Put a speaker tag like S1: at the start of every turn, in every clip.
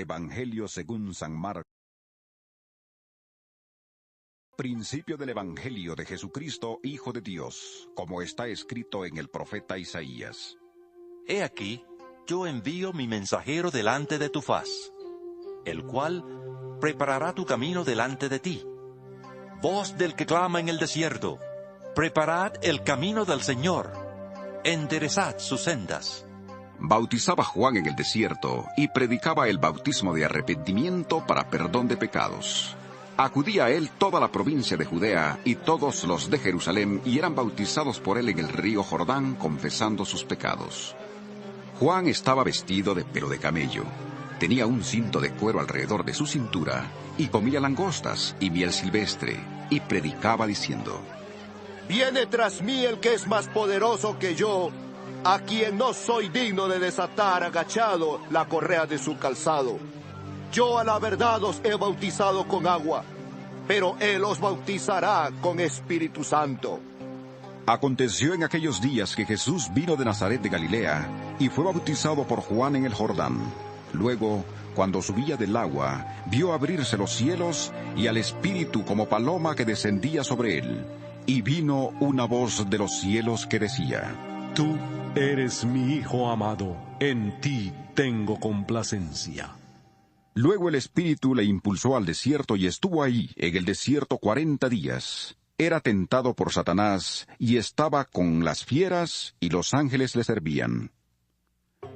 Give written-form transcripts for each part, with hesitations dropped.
S1: Evangelio según San Marcos. Principio del Evangelio de Jesucristo, Hijo de Dios, como está escrito en el profeta Isaías.
S2: He aquí, yo envío mi mensajero delante de tu faz, el cual preparará tu camino delante de ti. Voz del que clama en el desierto, preparad el camino del Señor, enderezad sus sendas.
S1: Bautizaba Juan en el desierto y predicaba el bautismo de arrepentimiento para perdón de pecados. Acudía a él toda la provincia de Judea y todos los de Jerusalén, y eran bautizados por él en el río Jordán, confesando sus pecados. Juan estaba vestido de pelo de camello, tenía un cinto de cuero alrededor de su cintura, y comía langostas y miel silvestre, y predicaba diciendo:
S3: Viene tras mí el que es más poderoso que yo, a quien no soy digno de desatar agachado la correa de su calzado. Yo a la verdad os he bautizado con agua, pero él os bautizará con Espíritu Santo.
S1: Aconteció en aquellos días que Jesús vino de Nazaret de Galilea, y fue bautizado por Juan en el Jordán. Luego, cuando subía del agua, vio abrirse los cielos, y al Espíritu como paloma que descendía sobre él. Y vino una voz de los cielos que decía:
S4: Tú eres mi Hijo amado, en ti tengo complacencia.
S1: Luego el Espíritu le impulsó al desierto, y estuvo ahí en el desierto 40 días. Era tentado por Satanás, y estaba con las fieras, y los ángeles le servían.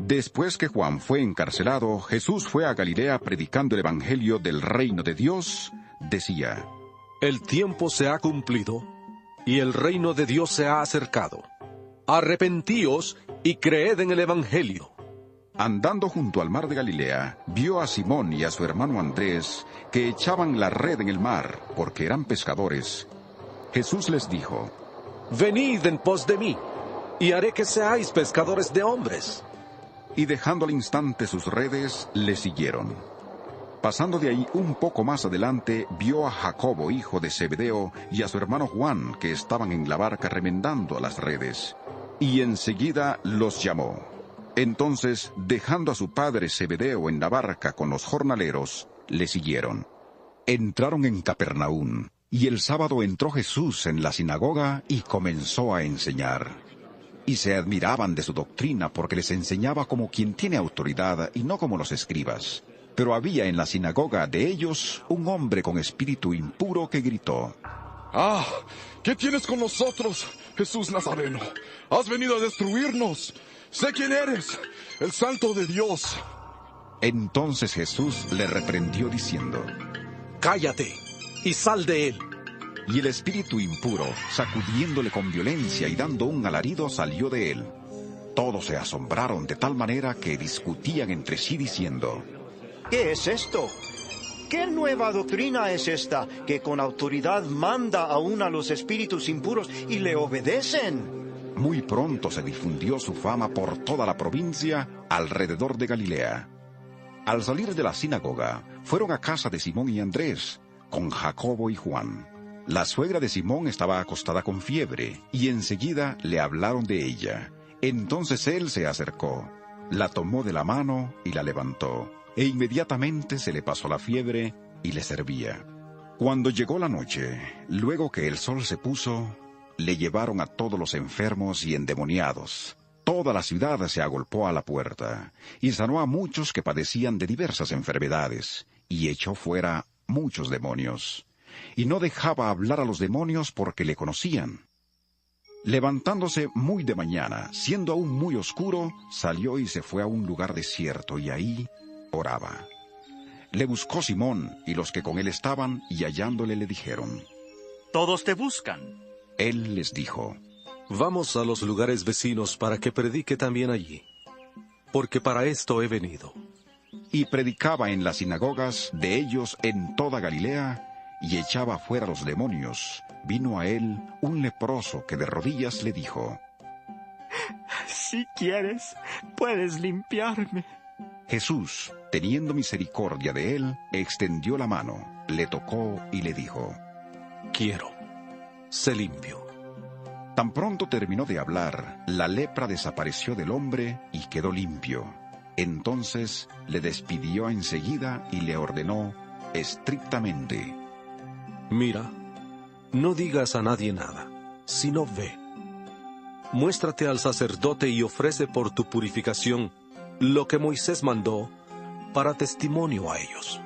S1: Después que Juan fue encarcelado, Jesús fue a Galilea predicando el Evangelio del reino de Dios. Decía:
S4: El tiempo se ha cumplido, y el reino de Dios se ha acercado. Arrepentíos y creed en el Evangelio.
S1: Andando junto al mar de Galilea, vio a Simón y a su hermano Andrés, que echaban la red en el mar, porque eran pescadores. Jesús les dijo:
S4: Venid en pos de mí, y haré que seáis pescadores de hombres.
S1: Y dejando al instante sus redes, le siguieron. Pasando de ahí un poco más adelante, vio a Jacobo, hijo de Zebedeo, y a su hermano Juan, que estaban en la barca remendando las redes. Y enseguida los llamó. Entonces, dejando a su padre Zebedeo en la barca con los jornaleros, le siguieron. Entraron en Capernaum, y el sábado entró Jesús en la sinagoga y comenzó a enseñar. Y se admiraban de su doctrina, porque les enseñaba como quien tiene autoridad y no como los escribas. Pero había en la sinagoga de ellos un hombre con espíritu impuro que gritó:
S5: ¡Ah! ¿Qué tienes con nosotros, Jesús Nazareno? ¿Has venido a destruirnos? Sé quién eres, el Santo de Dios.
S1: Entonces Jesús le reprendió diciendo:
S4: Cállate, y sal de él.
S1: Y el espíritu impuro, sacudiéndole con violencia y dando un alarido, salió de él. Todos se asombraron de tal manera que discutían entre sí diciendo:
S6: ¿Qué es esto? ¿Qué nueva doctrina es esta, que con autoridad manda aún a los espíritus impuros y le obedecen?
S1: Muy pronto se difundió su fama por toda la provincia alrededor de Galilea. Al salir de la sinagoga, fueron a casa de Simón y Andrés, con Jacobo y Juan. La suegra de Simón estaba acostada con fiebre, y enseguida le hablaron de ella. Entonces él se acercó, la tomó de la mano y la levantó, e inmediatamente se le pasó la fiebre y le servía. Cuando llegó la noche, luego que el sol se puso, le llevaron a todos los enfermos y endemoniados. Toda la ciudad se agolpó a la puerta, y sanó a muchos que padecían de diversas enfermedades, y echó fuera muchos demonios. Y no dejaba hablar a los demonios porque le conocían. Levantándose muy de mañana, siendo aún muy oscuro, salió y se fue a un lugar desierto, y ahí oraba. Le buscó Simón y los que con él estaban, y hallándole le dijeron:
S7: Todos te buscan.
S1: Él les dijo:
S4: Vamos a los lugares vecinos para que predique también allí, porque para esto he venido.
S1: Y predicaba en las sinagogas de ellos en toda Galilea, y echaba fuera los demonios. Vino a él un leproso que de rodillas le dijo:
S7: Si quieres, puedes limpiarme.
S1: Jesús, teniendo misericordia de él, extendió la mano, le tocó y le dijo:
S4: Quiero, sé limpio.
S1: Tan pronto terminó de hablar, la lepra desapareció del hombre y quedó limpio. Entonces le despidió enseguida y le ordenó estrictamente:
S4: Mira, no digas a nadie nada, sino ve. Muéstrate al sacerdote y ofrece por tu purificación lo que Moisés mandó para testimonio a ellos.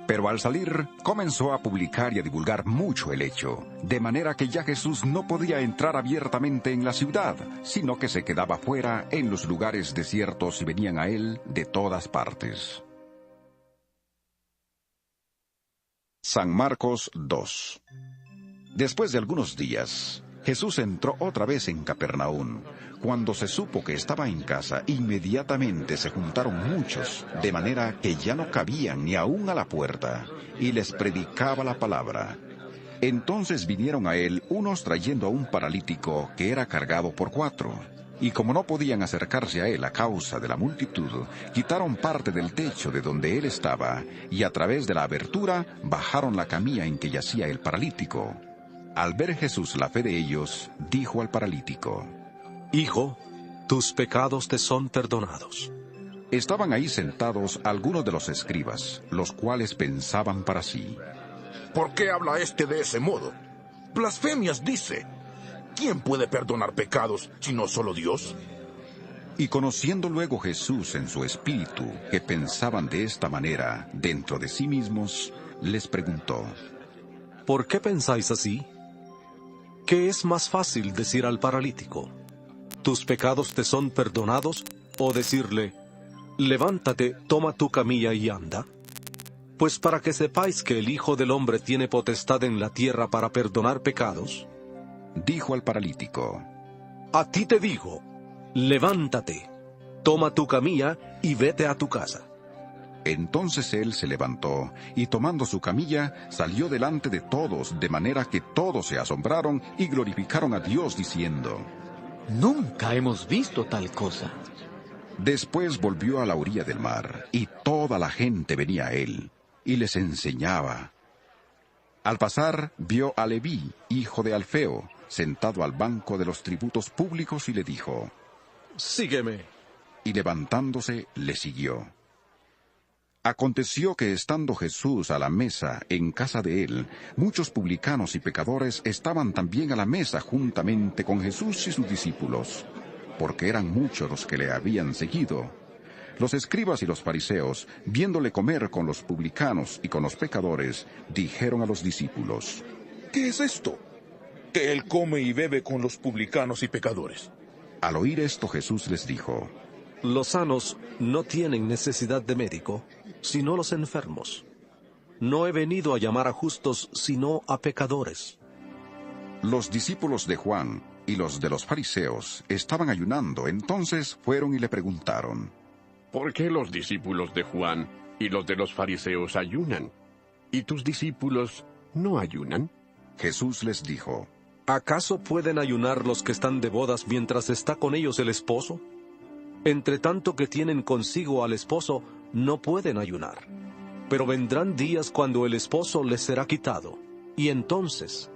S1: Pero al salir, comenzó a publicar y a divulgar mucho el hecho, de manera que ya Jesús no podía entrar abiertamente en la ciudad, sino que se quedaba fuera en los lugares desiertos y venían a él de todas partes. San Marcos 2. Después de algunos días, Jesús entró otra vez en Capernaum. Cuando se supo que estaba en casa, inmediatamente se juntaron muchos, de manera que ya no cabían ni aún a la puerta, y les predicaba la palabra. Entonces vinieron a él unos trayendo a un paralítico que era cargado por 4. Y como no podían acercarse a él a causa de la multitud, quitaron parte del techo de donde él estaba, y a través de la abertura bajaron la camilla en que yacía el paralítico. Al ver Jesús la fe de ellos, dijo al paralítico:
S4: Hijo, tus pecados te son perdonados.
S1: Estaban ahí sentados algunos de los escribas, los cuales pensaban para sí:
S5: ¿Por qué habla este de ese modo? Blasfemias dice. ¿Quién puede perdonar pecados sino solo Dios?
S1: Y conociendo luego Jesús en su espíritu que pensaban de esta manera dentro de sí mismos, les preguntó:
S4: ¿Por qué pensáis así? ¿Qué es más fácil decir al paralítico: tus pecados te son perdonados, o decirle: levántate, toma tu camilla y anda? Pues para que sepáis que el Hijo del Hombre tiene potestad en la tierra para perdonar pecados,
S1: dijo al paralítico:
S4: a ti te digo, levántate, toma tu camilla y vete a tu casa.
S1: Entonces él se levantó, y tomando su camilla, salió delante de todos, de manera que todos se asombraron y glorificaron a Dios, diciendo:
S8: Nunca hemos visto tal cosa.
S1: Después volvió a la orilla del mar, y toda la gente venía a él, y les enseñaba. Al pasar, vio a Leví, hijo de Alfeo, sentado al banco de los tributos públicos, y le dijo:
S4: Sígueme.
S1: Y levantándose, le siguió. Aconteció que estando Jesús a la mesa en casa de él, muchos publicanos y pecadores estaban también a la mesa juntamente con Jesús y sus discípulos, porque eran muchos los que le habían seguido. Los escribas y los fariseos, viéndole comer con los publicanos y con los pecadores, dijeron a los discípulos:
S5: ¿Qué es esto? Que él come y bebe con los publicanos y pecadores.
S1: Al oír esto, Jesús les dijo:
S4: Los sanos no tienen necesidad de médico, sino los enfermos. No he venido a llamar a justos, sino a pecadores.
S1: Los discípulos de Juan y los de los fariseos estaban ayunando. Entonces fueron y le preguntaron:
S9: ¿Por qué los discípulos de Juan y los de los fariseos ayunan, y tus discípulos no ayunan?
S1: Jesús les dijo:
S4: ¿Acaso pueden ayunar los que están de bodas mientras está con ellos el esposo? Entre tanto que tienen consigo al esposo, no pueden ayunar. Pero vendrán días cuando el esposo les será quitado, y entonces,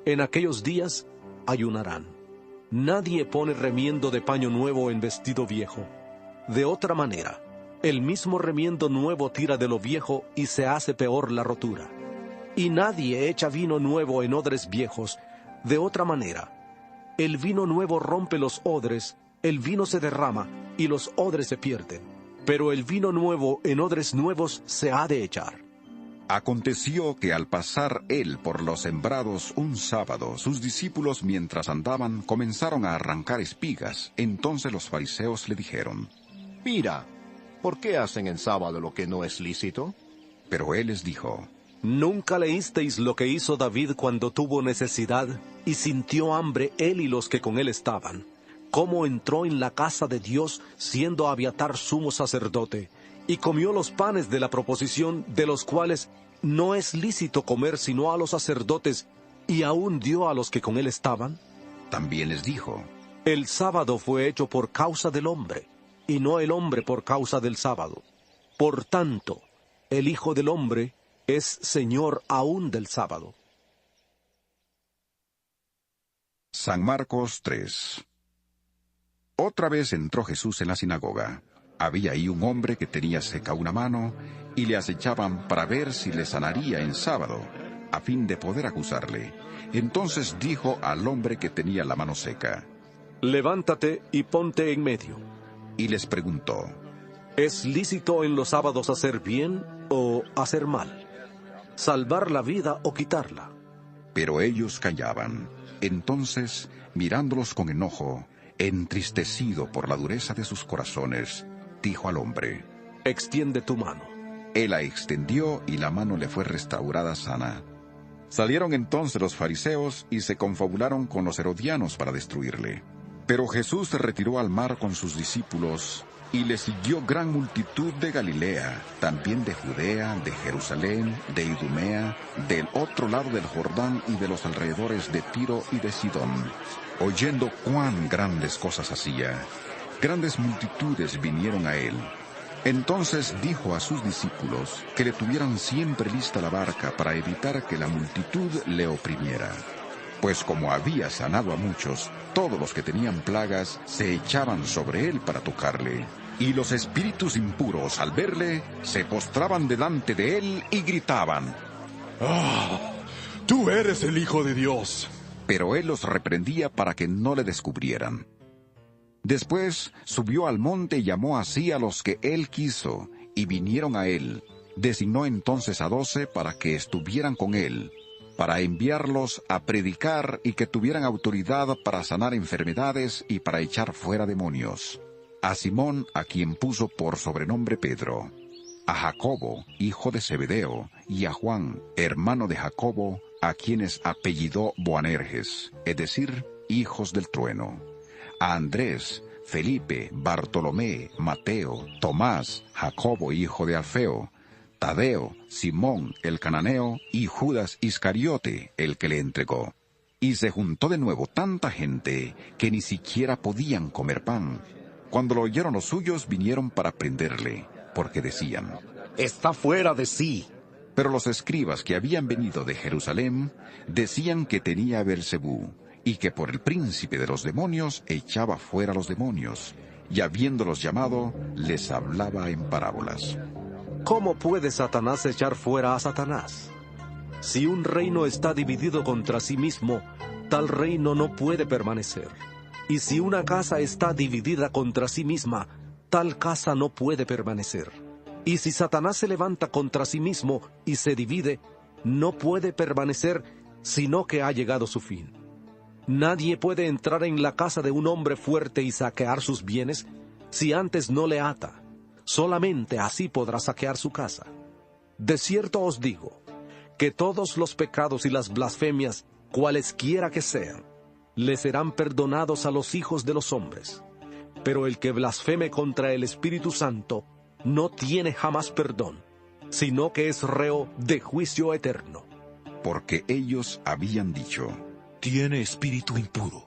S4: en aquellos días, ayunarán. Nadie pone remiendo de paño nuevo en vestido viejo. De otra manera, el mismo remiendo nuevo tira de lo viejo y se hace peor la rotura. Y nadie echa vino nuevo en odres viejos. De otra manera, el vino nuevo rompe los odres, el vino se derrama y los odres se pierden. Pero el vino nuevo en odres nuevos se ha de echar.
S1: Aconteció que al pasar él por los sembrados un sábado, sus discípulos mientras andaban comenzaron a arrancar espigas. Entonces los fariseos le dijeron:
S3: Mira, ¿por qué hacen en sábado lo que no es lícito?
S1: Pero él les dijo:
S4: ¿Nunca leísteis lo que hizo David cuando tuvo necesidad y sintió hambre él y los que con él estaban? Cómo entró en la casa de Dios siendo Abiatar sumo sacerdote, y comió los panes de la proposición, de los cuales no es lícito comer sino a los sacerdotes, y aún dio a los que con él estaban.
S1: También les dijo:
S4: El sábado fue hecho por causa del hombre, y no el hombre por causa del sábado. Por tanto, el Hijo del Hombre es Señor aún del sábado.
S1: San Marcos 3. Otra vez entró Jesús en la sinagoga. Había ahí un hombre que tenía seca una mano, y le acechaban para ver si le sanaría en sábado, a fin de poder acusarle. Entonces dijo al hombre que tenía la mano seca:
S4: Levántate y ponte en medio.
S1: Y les preguntó:
S4: ¿Es lícito en los sábados hacer bien o hacer mal? ¿Salvar la vida o quitarla?
S1: Pero ellos callaban. Entonces, mirándolos con enojo, entristecido por la dureza de sus corazones, dijo al hombre:
S4: Extiende tu mano.
S1: Él la extendió y la mano le fue restaurada sana. Salieron entonces los fariseos y se confabularon con los herodianos para destruirle. Pero Jesús se retiró al mar con sus discípulos, y le siguió gran multitud de Galilea, también de Judea, de Jerusalén, de Idumea, del otro lado del Jordán y de los alrededores de Tiro y de Sidón. Oyendo cuán grandes cosas hacía, grandes multitudes vinieron a él. Entonces dijo a sus discípulos que le tuvieran siempre lista la barca para evitar que la multitud le oprimiera. Pues como había sanado a muchos, todos los que tenían plagas se echaban sobre él para tocarle. Y los espíritus impuros, al verle, se postraban delante de él y gritaban:
S5: ¡Ah! ¡Tú eres el Hijo de Dios!
S1: Pero él los reprendía para que no le descubrieran. Después subió al monte y llamó así a los que él quiso, y vinieron a él. Designó entonces a 12 para que estuvieran con él, para enviarlos a predicar y que tuvieran autoridad para sanar enfermedades y para echar fuera demonios. A Simón, a quien puso por sobrenombre Pedro, a Jacobo, hijo de Zebedeo, y a Juan, hermano de Jacobo, a quienes apellidó Boanerges, es decir, hijos del trueno, a Andrés, Felipe, Bartolomé, Mateo, Tomás, Jacobo, hijo de Alfeo, Tadeo, Simón el cananeo y Judas Iscariote, el que le entregó. Y se juntó de nuevo tanta gente que ni siquiera podían comer pan. Cuando lo oyeron los suyos, vinieron para prenderle, porque decían:
S10: Está fuera de sí.
S1: Pero los escribas que habían venido de Jerusalén decían que tenía Beelzebú, y que por el príncipe de los demonios echaba fuera los demonios, y habiéndolos llamado, les hablaba en parábolas.
S4: ¿Cómo puede Satanás echar fuera a Satanás? Si un reino está dividido contra sí mismo, tal reino no puede permanecer. Y si una casa está dividida contra sí misma, tal casa no puede permanecer. Y si Satanás se levanta contra sí mismo y se divide, no puede permanecer, sino que ha llegado su fin. Nadie puede entrar en la casa de un hombre fuerte y saquear sus bienes si antes no le ata. Solamente así podrá saquear su casa. De cierto os digo, que todos los pecados y las blasfemias, cualesquiera que sean, le serán perdonados a los hijos de los hombres. Pero el que blasfeme contra el Espíritu Santo no tiene jamás perdón, sino que es reo de juicio eterno.
S1: Porque ellos habían dicho:
S10: Tiene espíritu impuro.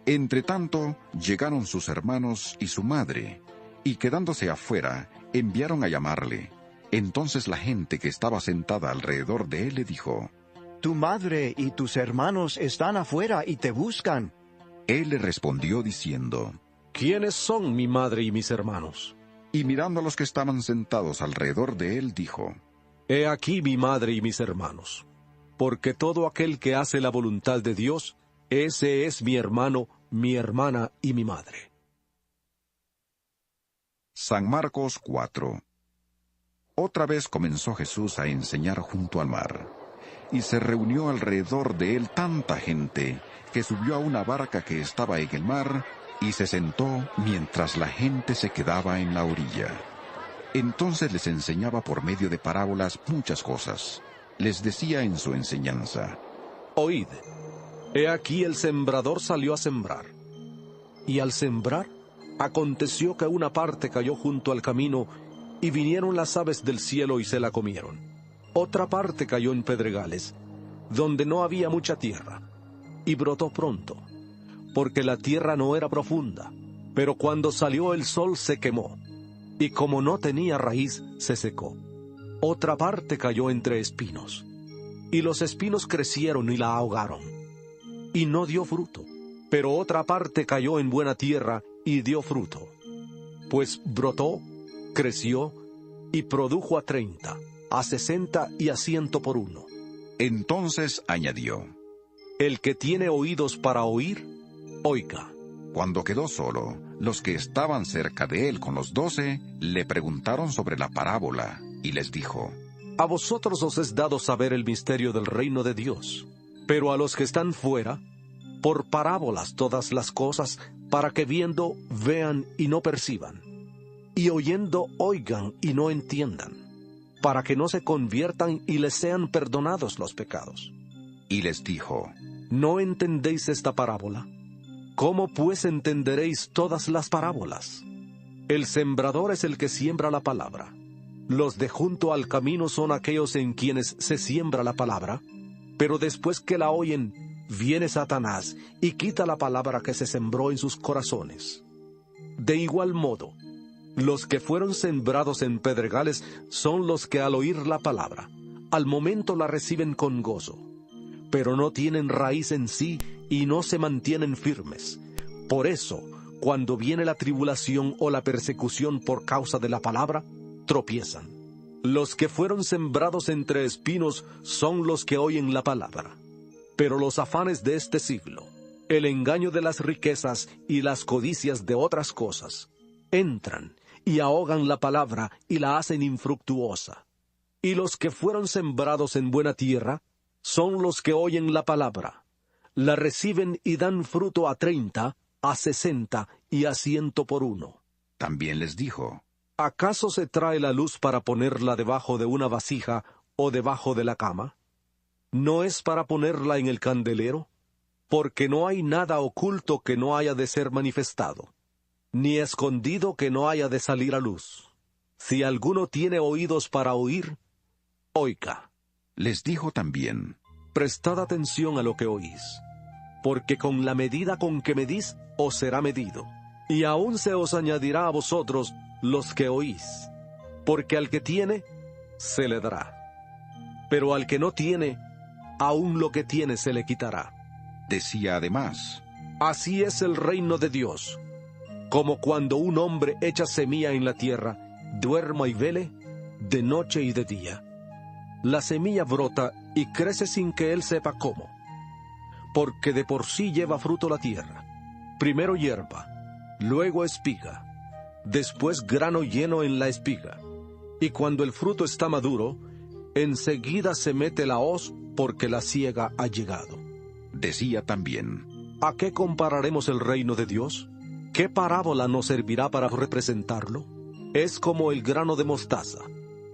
S1: Entretanto, llegaron sus hermanos y su madre, y quedándose afuera, enviaron a llamarle. Entonces la gente que estaba sentada alrededor de él le dijo:
S6: Tu madre y tus hermanos están afuera y te buscan.
S1: Él le respondió diciendo:
S4: ¿Quiénes son mi madre y mis hermanos?
S1: Y mirando a los que estaban sentados alrededor de él, dijo:
S4: He aquí mi madre y mis hermanos. Porque todo aquel que hace la voluntad de Dios, ese es mi hermano, mi hermana y mi madre.
S1: San Marcos 4. Otra vez comenzó Jesús a enseñar junto al mar, y se reunió alrededor de él tanta gente, que subió a una barca que estaba en el mar, y se sentó mientras la gente se quedaba en la orilla. Entonces les enseñaba por medio de parábolas muchas cosas. Les decía en su enseñanza:
S4: Oíd, he aquí el sembrador salió a sembrar. Y al sembrar, aconteció que una parte cayó junto al camino, y vinieron las aves del cielo y se la comieron. Otra parte cayó en pedregales, donde no había mucha tierra, y brotó pronto, porque la tierra no era profunda. Pero cuando salió el sol se quemó, y como no tenía raíz, se secó. Otra parte cayó entre espinos, y los espinos crecieron y la ahogaron, y no dio fruto. Pero otra parte cayó en buena tierra, y dio fruto, Pues brotó, creció, y produjo a 30, a 60 y a 100 por uno.
S1: Entonces añadió:
S4: El que tiene oídos para oír, oiga.
S1: Cuando quedó solo, los que estaban cerca de él con los 12 le preguntaron sobre la parábola, y les dijo:
S4: A vosotros os es dado saber el misterio del reino de Dios, pero a los que están fuera, por parábolas todas las cosas, para que viendo vean y no perciban, y oyendo oigan y no entiendan, para que no se conviertan y les sean perdonados los pecados.
S1: Y les dijo:
S4: ¿No entendéis esta parábola? ¿Cómo pues entenderéis todas las parábolas? El sembrador es el que siembra la palabra. Los de junto al camino son aquellos en quienes se siembra la palabra, pero después que la oyen, viene Satanás y quita la palabra que se sembró en sus corazones. De igual modo, los que fueron sembrados en pedregales son los que al oír la palabra, al momento la reciben con gozo, pero no tienen raíz en sí y no se mantienen firmes. Por eso, cuando viene la tribulación o la persecución por causa de la palabra, tropiezan. Los que fueron sembrados entre espinos son los que oyen la palabra. Pero los afanes de este siglo, el engaño de las riquezas y las codicias de otras cosas, entran y ahogan la palabra y la hacen infructuosa. Y los que fueron sembrados en buena tierra son los que oyen la palabra, la reciben y dan fruto a 30, a 60 y a 100 por uno.
S1: También les dijo:
S4: ¿Acaso se trae la luz para ponerla debajo de una vasija o debajo de la cama? ¿No es para ponerla en el candelero? Porque no hay nada oculto que no haya de ser manifestado, ni escondido que no haya de salir a luz. Si alguno tiene oídos para oír, oiga.
S1: Les dijo también:
S4: Prestad atención a lo que oís, porque con la medida con que medís os será medido, y aún se os añadirá a vosotros los que oís, porque al que tiene, se le dará, pero al que no tiene, aún lo que tiene se le quitará.
S1: Decía además:
S4: Así es el reino de Dios, como cuando un hombre echa semilla en la tierra, duerma y vele, de noche y de día. La semilla brota y crece sin que él sepa cómo, porque de por sí lleva fruto la tierra, primero hierba, luego espiga, después grano lleno en la espiga, y cuando el fruto está maduro, enseguida se mete la hoz, porque la siega ha llegado.
S1: Decía también:
S4: ¿A qué compararemos el reino de Dios? ¿Qué parábola nos servirá para representarlo? Es como el grano de mostaza,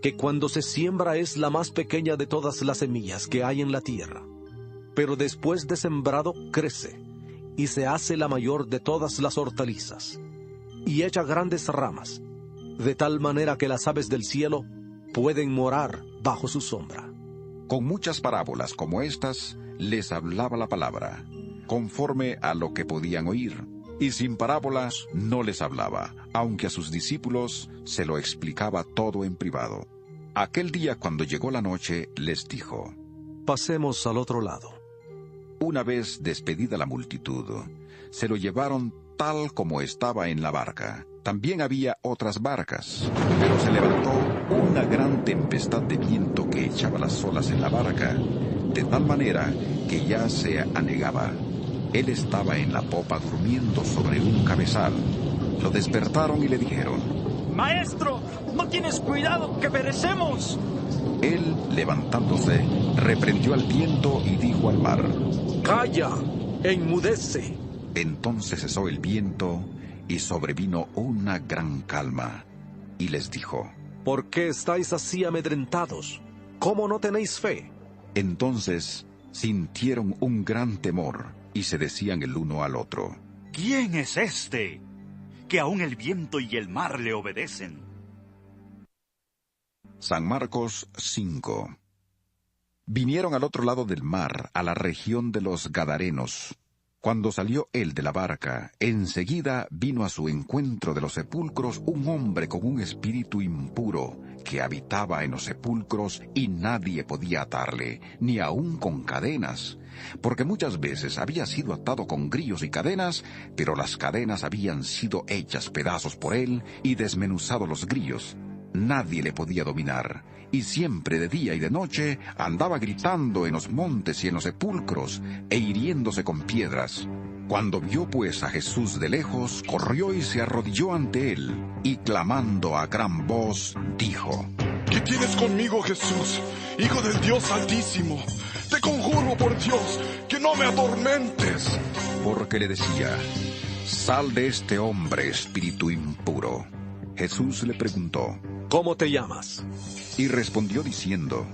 S4: que cuando se siembra es la más pequeña de todas las semillas que hay en la tierra, pero después de sembrado crece, y se hace la mayor de todas las hortalizas, y echa grandes ramas, de tal manera que las aves del cielo pueden morar bajo su sombra.
S1: Con muchas parábolas como estas, les hablaba la palabra, conforme a lo que podían oír, y sin parábolas no les hablaba, aunque a sus discípulos se lo explicaba todo en privado. Aquel día, cuando llegó la noche, les dijo:
S4: Pasemos al otro lado.
S1: Una vez despedida la multitud, se lo llevaron tal como estaba en la barca. También había otras barcas, pero se levantó una gran tempestad de viento que echaba las olas en la barca, de tal manera que ya se anegaba. Él estaba en la popa durmiendo sobre un cabezal. Lo despertaron y le dijeron:
S7: ¡Maestro! ¡No tienes cuidado, que perecemos!
S1: Él, levantándose, reprendió al viento y dijo al mar:
S4: ¡Calla! ¡Enmudece!
S1: Entonces cesó el viento y sobrevino una gran calma. Y les dijo:
S4: ¿Por qué estáis así amedrentados? ¿Cómo no tenéis fe?
S1: Entonces sintieron un gran temor y se decían el uno al otro:
S11: ¿Quién es este, que aún el viento y el mar le obedecen?
S1: San Marcos 5. Vinieron al otro lado del mar, a la región de los Gadarenos. Cuando salió él de la barca, enseguida vino a su encuentro de los sepulcros un hombre con un espíritu impuro, que habitaba en los sepulcros y nadie podía atarle, ni aun con cadenas, porque muchas veces había sido atado con grillos y cadenas, pero las cadenas habían sido hechas pedazos por él y desmenuzado los grillos. Nadie le podía dominar, y siempre de día y de noche andaba gritando en los montes y en los sepulcros, e hiriéndose con piedras. Cuando vio pues a Jesús de lejos, corrió y se arrodilló ante él, y clamando a gran voz, dijo:
S5: ¿Qué tienes conmigo, Jesús, Hijo del Dios Altísimo? Te conjuro por Dios, que no me atormentes.
S1: Porque le decía: sal de este hombre, espíritu impuro. Jesús le preguntó:
S4: ¿cómo te llamas?
S1: Y respondió diciendo: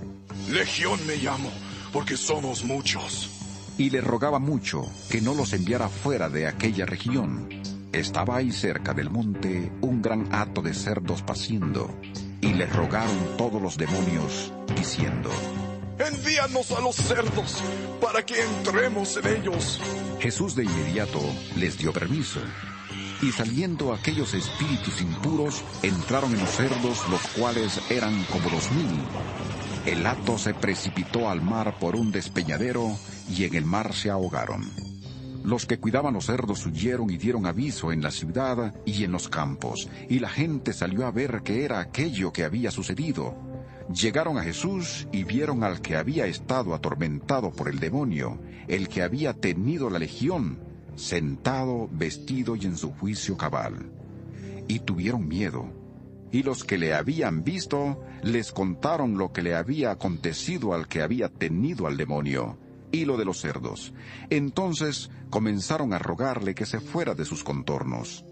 S5: Legión me llamo, porque somos muchos.
S1: Y le rogaba mucho que no los enviara fuera de aquella región. Estaba ahí cerca del monte un gran hato de cerdos paciendo, y le rogaron todos los demonios, diciendo:
S5: envíanos a los cerdos, para que entremos en ellos.
S1: Jesús de inmediato les dio permiso. Y saliendo aquellos espíritus impuros, entraron en los cerdos, los cuales eran como 2000. El hato se precipitó al mar por un despeñadero, y en el mar se ahogaron. Los que cuidaban los cerdos huyeron y dieron aviso en la ciudad y en los campos, y la gente salió a ver qué era aquello que había sucedido. Llegaron a Jesús y vieron al que había estado atormentado por el demonio, el que había tenido la legión, sentado, vestido y en su juicio cabal. Y tuvieron miedo. Y los que le habían visto les contaron lo que le había acontecido al que había tenido al demonio, y lo de los cerdos. Entonces comenzaron a rogarle que se fuera de sus contornos.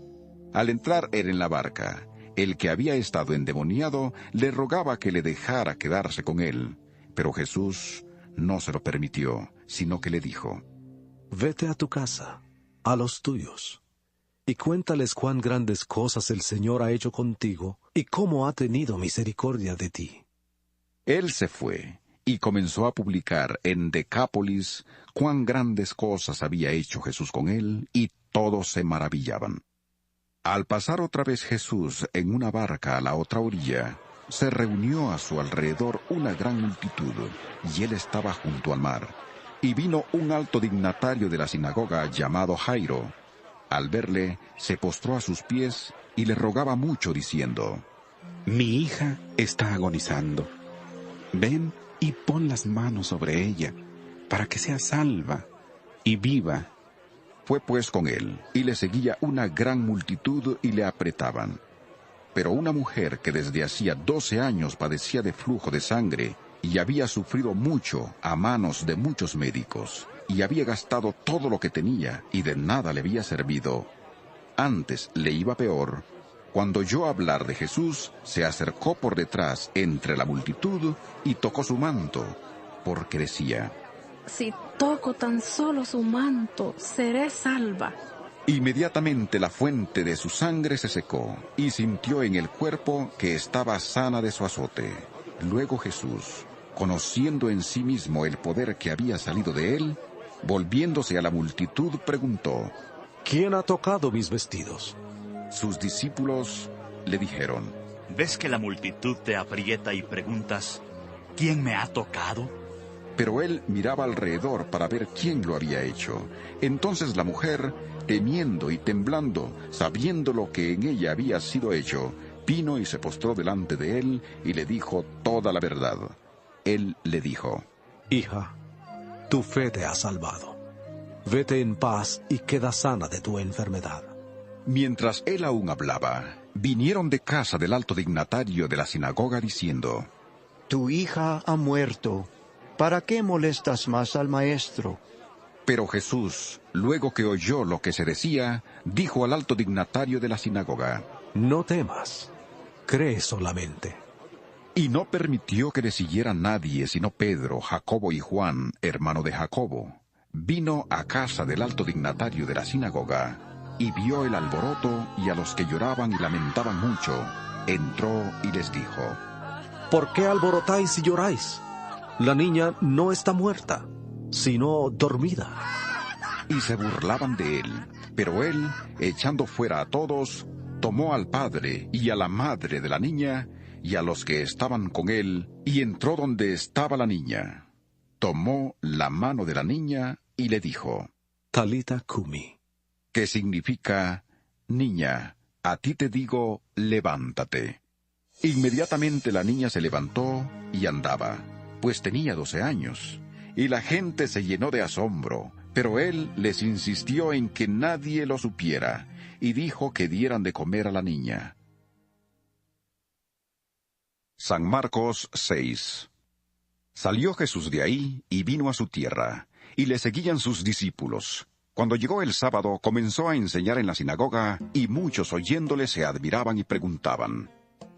S1: Al entrar él en la barca, el que había estado endemoniado le rogaba que le dejara quedarse con él, pero Jesús no se lo permitió, sino que le dijo:
S4: vete a tu casa, a los tuyos, y cuéntales cuán grandes cosas el Señor ha hecho contigo, y cómo ha tenido misericordia de ti.
S1: Él se fue, y comenzó a publicar en Decápolis cuán grandes cosas había hecho Jesús con él, y todos se maravillaban. Al pasar otra vez Jesús en una barca a la otra orilla, se reunió a su alrededor una gran multitud, y él estaba junto al mar. Y vino un alto dignatario de la sinagoga llamado Jairo. Al verle, se postró a sus pies y le rogaba mucho, diciendo:
S12: mi hija está agonizando. Ven y pon las manos sobre ella, para que sea salva y viva.
S1: Fue pues con él, y le seguía una gran multitud y le apretaban. Pero una mujer que desde hacía 12 años padecía de flujo de sangre, y había sufrido mucho a manos de muchos médicos, y había gastado todo lo que tenía, y de nada le había servido. Antes le iba peor. Cuando oyó hablar de Jesús, se acercó por detrás entre la multitud, y tocó su manto, porque decía:
S13: si toco tan solo su manto, seré salva.
S1: Inmediatamente la fuente de su sangre se secó, y sintió en el cuerpo que estaba sana de su azote. Luego Jesús, conociendo en sí mismo el poder que había salido de él, volviéndose a la multitud, preguntó:
S4: ¿quién ha tocado mis vestidos?
S1: Sus discípulos le dijeron:
S11: ¿ves que la multitud te aprieta y preguntas: ¿quién me ha tocado?
S1: Pero él miraba alrededor para ver quién lo había hecho. Entonces la mujer, temiendo y temblando, sabiendo lo que en ella había sido hecho, vino y se postró delante de él y le dijo toda la verdad. Él le dijo:
S4: hija, tu fe te ha salvado. Vete en paz y queda sana de tu enfermedad.
S1: Mientras él aún hablaba, vinieron de casa del alto dignatario de la sinagoga diciendo:
S6: tu hija ha muerto. ¿Para qué molestas más al maestro?
S1: Pero Jesús, luego que oyó lo que se decía, dijo al alto dignatario de la sinagoga:
S4: no temas, cree solamente.
S1: Y no permitió que le siguiera nadie sino Pedro, Jacobo y Juan, hermano de Jacobo. Vino a casa del alto dignatario de la sinagoga, y vio el alboroto y a los que lloraban y lamentaban mucho. Entró y les dijo:
S4: ¿por qué alborotáis y lloráis? La niña no está muerta, sino dormida.
S1: Y se burlaban de él. Pero él, echando fuera a todos, tomó al padre y a la madre de la niña, y a los que estaban con él, y entró donde estaba la niña. Tomó la mano de la niña y le dijo,
S4: Talita cumi,
S1: que significa, niña, a ti te digo, levántate. Inmediatamente la niña se levantó y andaba, pues tenía 12 años, y la gente se llenó de asombro, pero él les insistió en que nadie lo supiera, y dijo que dieran de comer a la niña. San Marcos 6. Salió Jesús de ahí y vino a su tierra, y le seguían sus discípulos. Cuando llegó el sábado, comenzó a enseñar en la sinagoga, y muchos oyéndole se admiraban y preguntaban,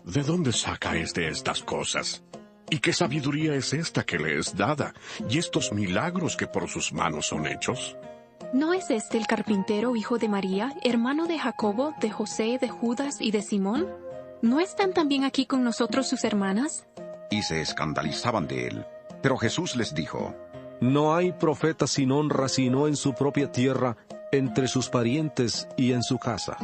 S9: ¿de dónde saca estas cosas? ¿Y qué sabiduría es esta que le es dada? ¿Y estos milagros que por sus manos son hechos?
S13: ¿No es este el carpintero, hijo de María, hermano de Jacobo, de José, de Judas y de Simón? ¿No están también aquí con nosotros sus hermanas?
S1: Y se escandalizaban de él. Pero Jesús les dijo,
S4: no hay profeta sin honra sino en su propia tierra, entre sus parientes y en su casa.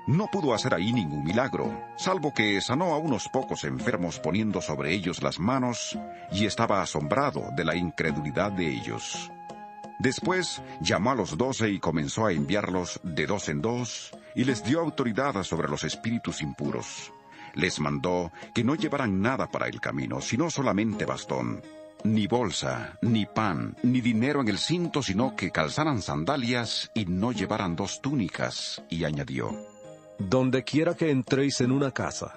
S1: No pudo hacer ahí ningún milagro, salvo que sanó a unos pocos enfermos poniendo sobre ellos las manos, y estaba asombrado de la incredulidad de ellos. Después llamó a los 12 y comenzó a enviarlos de 2 en 2, y les dio autoridad sobre los espíritus impuros. Les mandó que no llevaran nada para el camino, sino solamente bastón, ni bolsa, ni pan, ni dinero en el cinto, sino que calzaran sandalias y no llevaran 2 túnicas, y añadió,
S4: donde quiera que entréis en una casa,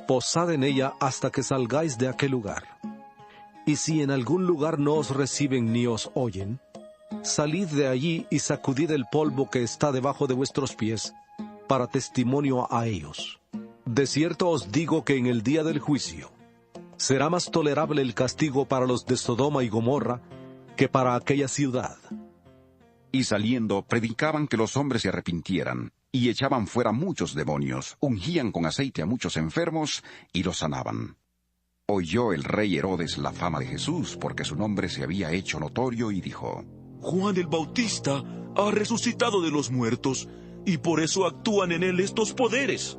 S4: posad en ella hasta que salgáis de aquel lugar. Y si en algún lugar no os reciben ni os oyen, salid de allí y sacudid el polvo que está debajo de vuestros pies, para testimonio a ellos. De cierto os digo que en el día del juicio será más tolerable el castigo para los de Sodoma y Gomorra que para aquella ciudad.
S1: Y saliendo, predicaban que los hombres se arrepintieran, y echaban fuera muchos demonios, ungían con aceite a muchos enfermos, y los sanaban. Oyó el rey Herodes la fama de Jesús, porque su nombre se había hecho notorio, y dijo,
S10: Juan el Bautista ha resucitado de los muertos, y por eso actúan en él estos poderes.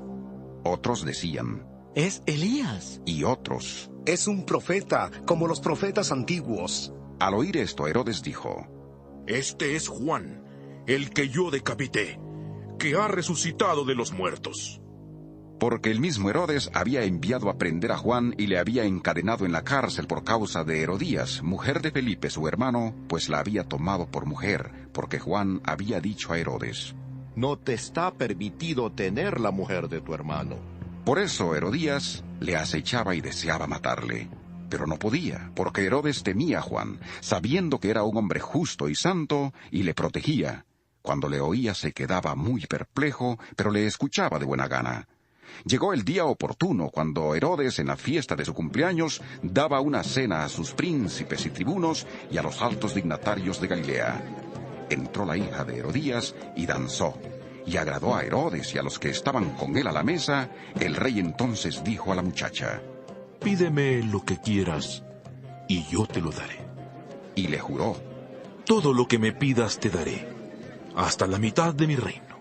S1: Otros decían,
S8: es Elías.
S1: Y otros,
S10: es un profeta, como los profetas antiguos.
S1: Al oír esto, Herodes dijo,
S10: este es Juan, el que yo decapité, que ha resucitado de los muertos.
S1: Porque el mismo Herodes había enviado a prender a Juan y le había encadenado en la cárcel por causa de Herodías, mujer de Felipe su hermano, pues la había tomado por mujer, porque Juan había dicho a Herodes,
S3: no te está permitido tener la mujer de tu hermano.
S1: Por eso Herodías le acechaba y deseaba matarle, pero no podía, porque Herodes temía a Juan, sabiendo que era un hombre justo y santo, y le protegía. Cuando le oía se quedaba muy perplejo, pero le escuchaba de buena gana. Llegó el día oportuno, cuando Herodes, en la fiesta de su cumpleaños, daba una cena a sus príncipes y tribunos y a los altos dignatarios de Galilea. Entró la hija de Herodías y danzó, y agradó a Herodes y a los que estaban con él a la mesa. El rey entonces dijo a la muchacha,
S10: pídeme lo que quieras, y yo te lo daré.
S1: Y le juró,
S10: todo lo que me pidas te daré, hasta la mitad de mi reino.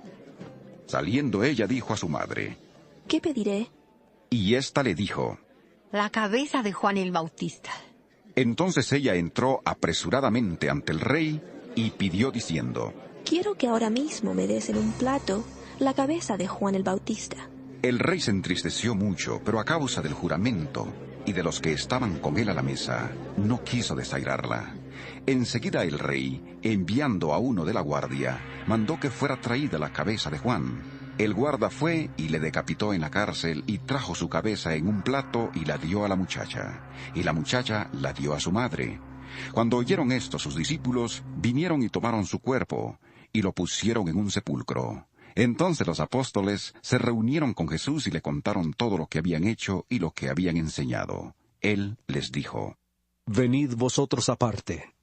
S1: Saliendo ella dijo a su madre,
S14: ¿qué pediré?
S1: Y ésta le dijo,
S15: la cabeza de Juan el Bautista.
S1: Entonces ella entró apresuradamente ante el rey y pidió diciendo,
S14: quiero que ahora mismo me des en un plato la cabeza de Juan el Bautista.
S1: El rey se entristeció mucho, pero a causa del juramento y de los que estaban con él a la mesa, no quiso desairarla. Enseguida el rey, enviando a uno de la guardia, mandó que fuera traída la cabeza de Juan. El guarda fue y le decapitó en la cárcel y trajo su cabeza en un plato y la dio a la muchacha. Y la muchacha la dio a su madre. Cuando oyeron esto sus discípulos, vinieron y tomaron su cuerpo y lo pusieron en un sepulcro. Entonces los apóstoles se reunieron con Jesús y le contaron todo lo que habían hecho y lo que habían enseñado. Él les dijo,
S4: venid vosotros aparte,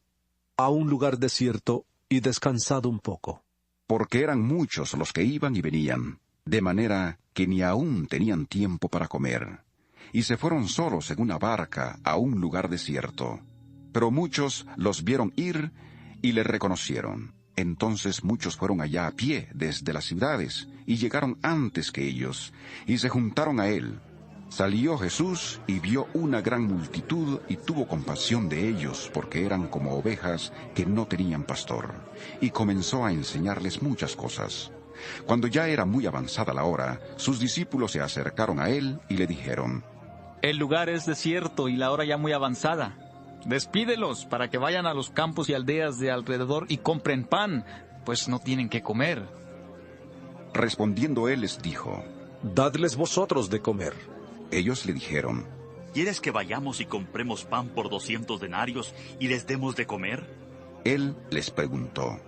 S4: a un lugar desierto, y descansad un poco.
S1: Porque eran muchos los que iban y venían, de manera que ni aún tenían tiempo para comer. Y se fueron solos en una barca a un lugar desierto. Pero muchos los vieron ir y le reconocieron. Entonces muchos fueron allá a pie desde las ciudades, y llegaron antes que ellos, y se juntaron a él. Salió Jesús y vio una gran multitud y tuvo compasión de ellos, porque eran como ovejas que no tenían pastor, y comenzó a enseñarles muchas cosas. Cuando ya era muy avanzada la hora, sus discípulos se acercaron a él y le dijeron:
S7: El lugar es desierto y la hora ya muy avanzada. Despídelos para que vayan a los campos y aldeas de alrededor y compren pan, pues no tienen qué comer.
S1: Respondiendo él les dijo:
S4: Dadles vosotros de comer.
S1: Ellos le dijeron:
S11: ¿Quieres que vayamos y compremos pan por 200 denarios y les demos de comer?
S1: Él les preguntó: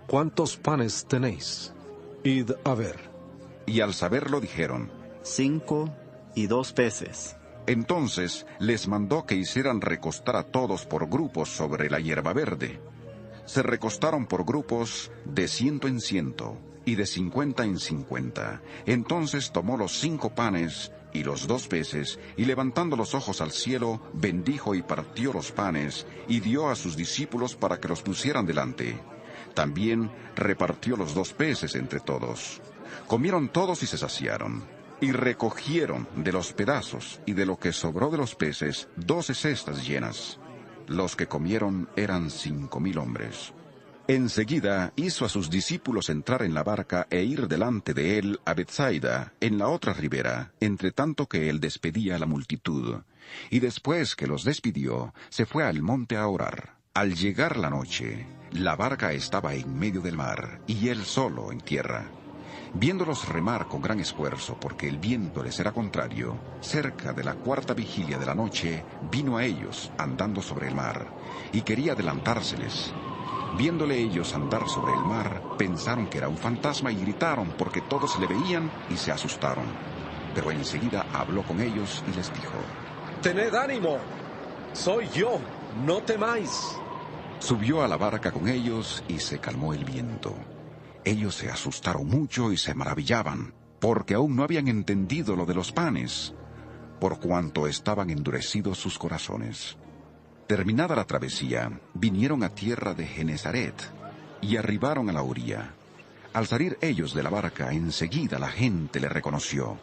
S4: ¿Cuántos panes tenéis? Id a ver.
S1: Y al saberlo dijeron:
S16: 5 y 2 peces.
S1: Entonces les mandó que hicieran recostar a todos por grupos sobre la hierba verde. Se recostaron por grupos de 100 en 100 y de 50 en 50. Entonces tomó los 5 panes y los 2 peces, y levantando los ojos al cielo, bendijo y partió los panes, y dio a sus discípulos para que los pusieran delante. También repartió los 2 peces entre todos. Comieron todos y se saciaron, y recogieron de los pedazos y de lo que sobró de los peces 12 cestas llenas. Los que comieron eran 5,000 hombres. Enseguida hizo a sus discípulos entrar en la barca e ir delante de él a Betsaida, en la otra ribera, entre tanto que él despedía a la multitud. Y después que los despidió, se fue al monte a orar. Al llegar la noche, la barca estaba en medio del mar, y él solo en tierra. Viéndolos remar con gran esfuerzo, porque el viento les era contrario, cerca de la 4ª vigilia de la noche, vino a ellos andando sobre el mar, y quería adelantárseles. Viéndole ellos andar sobre el mar, pensaron que era un fantasma y gritaron, porque todos le veían y se asustaron. Pero enseguida habló con ellos y les dijo:
S4: Tened ánimo, soy yo, no temáis.
S1: Subió a la barca con ellos y se calmó el viento. Ellos se asustaron mucho y se maravillaban, porque aún no habían entendido lo de los panes, por cuanto estaban endurecidos sus corazones. Terminada la travesía, vinieron a tierra de Genesaret y arribaron a la orilla. Al salir ellos de la barca, enseguida la gente le reconoció.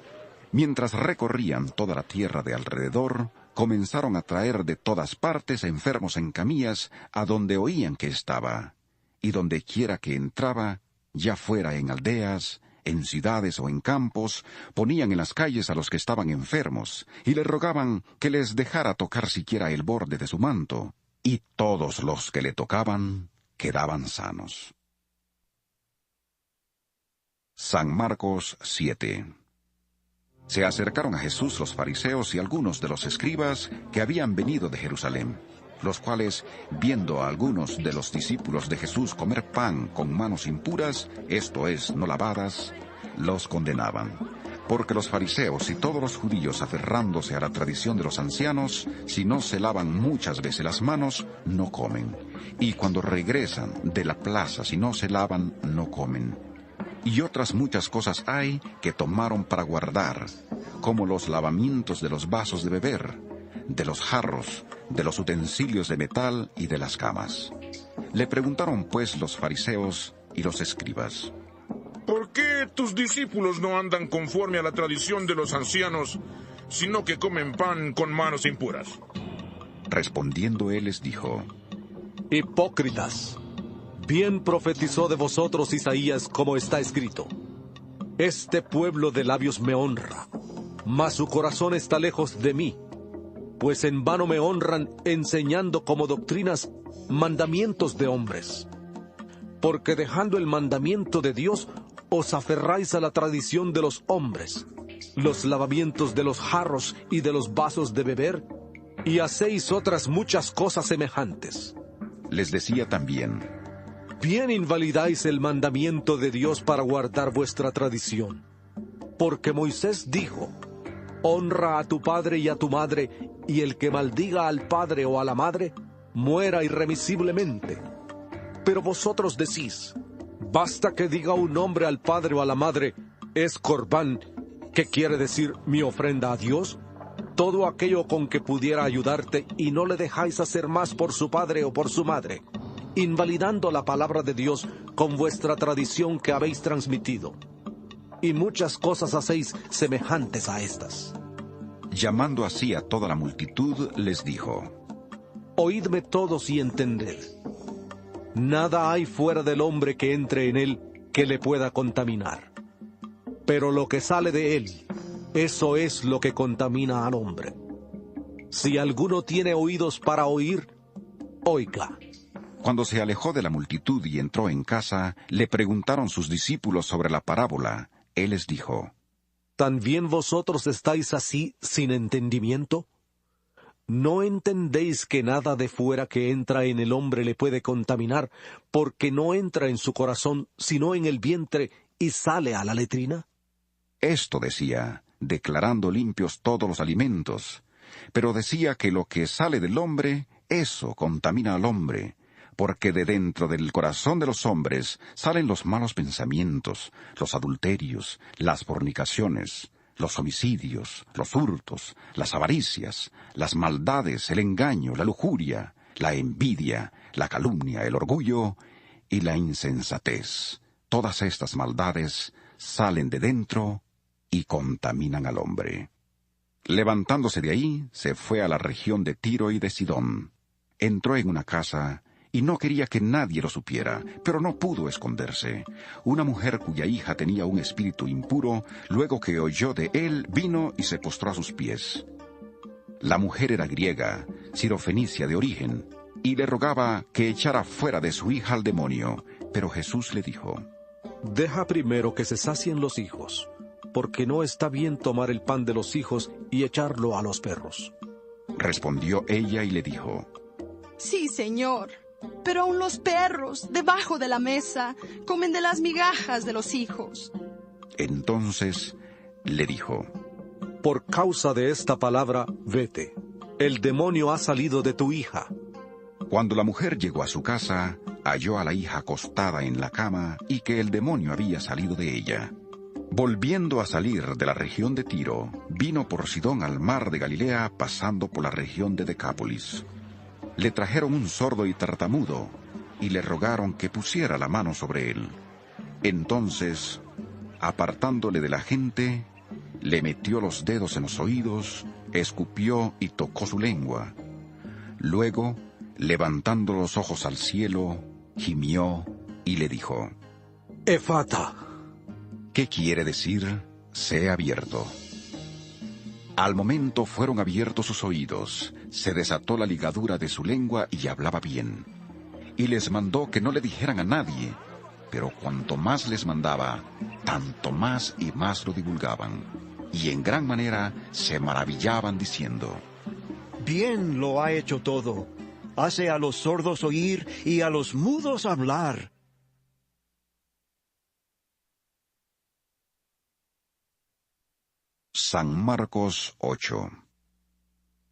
S1: Mientras recorrían toda la tierra de alrededor, comenzaron a traer de todas partes enfermos en camillas a donde oían que estaba, y donde quiera que entraba, ya fuera en aldeas, en ciudades o en campos, ponían en las calles a los que estaban enfermos, y le rogaban que les dejara tocar siquiera el borde de su manto, y todos los que le tocaban quedaban sanos. San Marcos 7. Se acercaron a Jesús los fariseos y algunos de los escribas que habían venido de Jerusalén, los cuales, viendo a algunos de los discípulos de Jesús comer pan con manos impuras, esto es, no lavadas, los condenaban. Porque los fariseos y todos los judíos, aferrándose a la tradición de los ancianos, si no se lavan muchas veces las manos, no comen. Y cuando regresan de la plaza, si no se lavan, no comen. Y otras muchas cosas hay que tomaron para guardar, como los lavamientos de los vasos de beber, de los jarros, de los utensilios de metal y de las camas. Le preguntaron pues los fariseos y los escribas:
S5: ¿Por qué tus discípulos no andan conforme a la tradición de los ancianos, sino que comen pan con manos impuras?
S1: Respondiendo él les dijo:
S4: Hipócritas, bien profetizó de vosotros Isaías, como está escrito: Este pueblo de labios me honra, mas su corazón está lejos de mí, pues en vano me honran enseñando como doctrinas mandamientos de hombres. Porque dejando el mandamiento de Dios, os aferráis a la tradición de los hombres, los lavamientos de los jarros y de los vasos de beber, y hacéis otras muchas cosas semejantes.
S1: Les decía también:
S4: Bien invalidáis el mandamiento de Dios para guardar vuestra tradición. Porque Moisés dijo: Honra a tu padre y a tu madre, y el que maldiga al padre o a la madre, muera irremisiblemente. Pero vosotros decís: Basta que diga un hombre al padre o a la madre, es corbán, que quiere decir mi ofrenda a Dios, todo aquello con que pudiera ayudarte, y no le dejáis hacer más por su padre o por su madre, invalidando la palabra de Dios con vuestra tradición que habéis transmitido. Y muchas cosas hacéis semejantes a estas.
S1: Llamando así a toda la multitud, les dijo:
S4: Oídme todos y entended. Nada hay fuera del hombre que entre en él que le pueda contaminar. Pero lo que sale de él, eso es lo que contamina al hombre. Si alguno tiene oídos para oír, oiga.
S1: Cuando se alejó de la multitud y entró en casa, le preguntaron sus discípulos sobre la parábola. Él les dijo:
S4: ¿También vosotros estáis así sin entendimiento? ¿No entendéis que nada de fuera que entra en el hombre le puede contaminar, porque no entra en su corazón, sino en el vientre, y sale a la letrina?
S1: Esto decía, declarando limpios todos los alimentos. Pero decía que lo que sale del hombre, eso contamina al hombre, porque de dentro del corazón de los hombres salen los malos pensamientos, los adulterios, las fornicaciones, los homicidios, los hurtos, las avaricias, las maldades, el engaño, la lujuria, la envidia, la calumnia, el orgullo y la insensatez. Todas estas maldades salen de dentro y contaminan al hombre. Levantándose de ahí, se fue a la región de Tiro y de Sidón. Entró en una casa y no quería que nadie lo supiera, pero no pudo esconderse. Una mujer cuya hija tenía un espíritu impuro, luego que oyó de él, vino y se postró a sus pies. La mujer era griega, sirofenicia de origen, y le rogaba que echara fuera de su hija al demonio. Pero Jesús le dijo:
S4: Deja primero que se sacien los hijos, porque no está bien tomar el pan de los hijos y echarlo a los perros.
S1: Respondió ella y le dijo:
S17: Sí, Señor, pero aun los perros, debajo de la mesa, comen de las migajas de los hijos.
S1: Entonces le dijo:
S4: Por causa de esta palabra, vete. El demonio ha salido de tu hija.
S1: Cuando la mujer llegó a su casa, halló a la hija acostada en la cama y que el demonio había salido de ella. Volviendo a salir de la región de Tiro, vino por Sidón al mar de Galilea, pasando por la región de Decápolis. Le trajeron un sordo y tartamudo, y le rogaron que pusiera la mano sobre él. Entonces, apartándole de la gente, le metió los dedos en los oídos, escupió y tocó su lengua. Luego, levantando los ojos al cielo, gimió y le dijo:
S4: Efata.
S1: ¿Qué quiere decir? Sea abierto. Al momento fueron abiertos sus oídos, se desató la ligadura de su lengua y hablaba bien. Y les mandó que no le dijeran a nadie, pero cuanto más les mandaba, tanto más y más lo divulgaban. Y en gran manera se maravillaban diciendo:
S6: Bien lo ha hecho todo. Hace a los sordos oír y a los mudos hablar.
S1: San Marcos 8.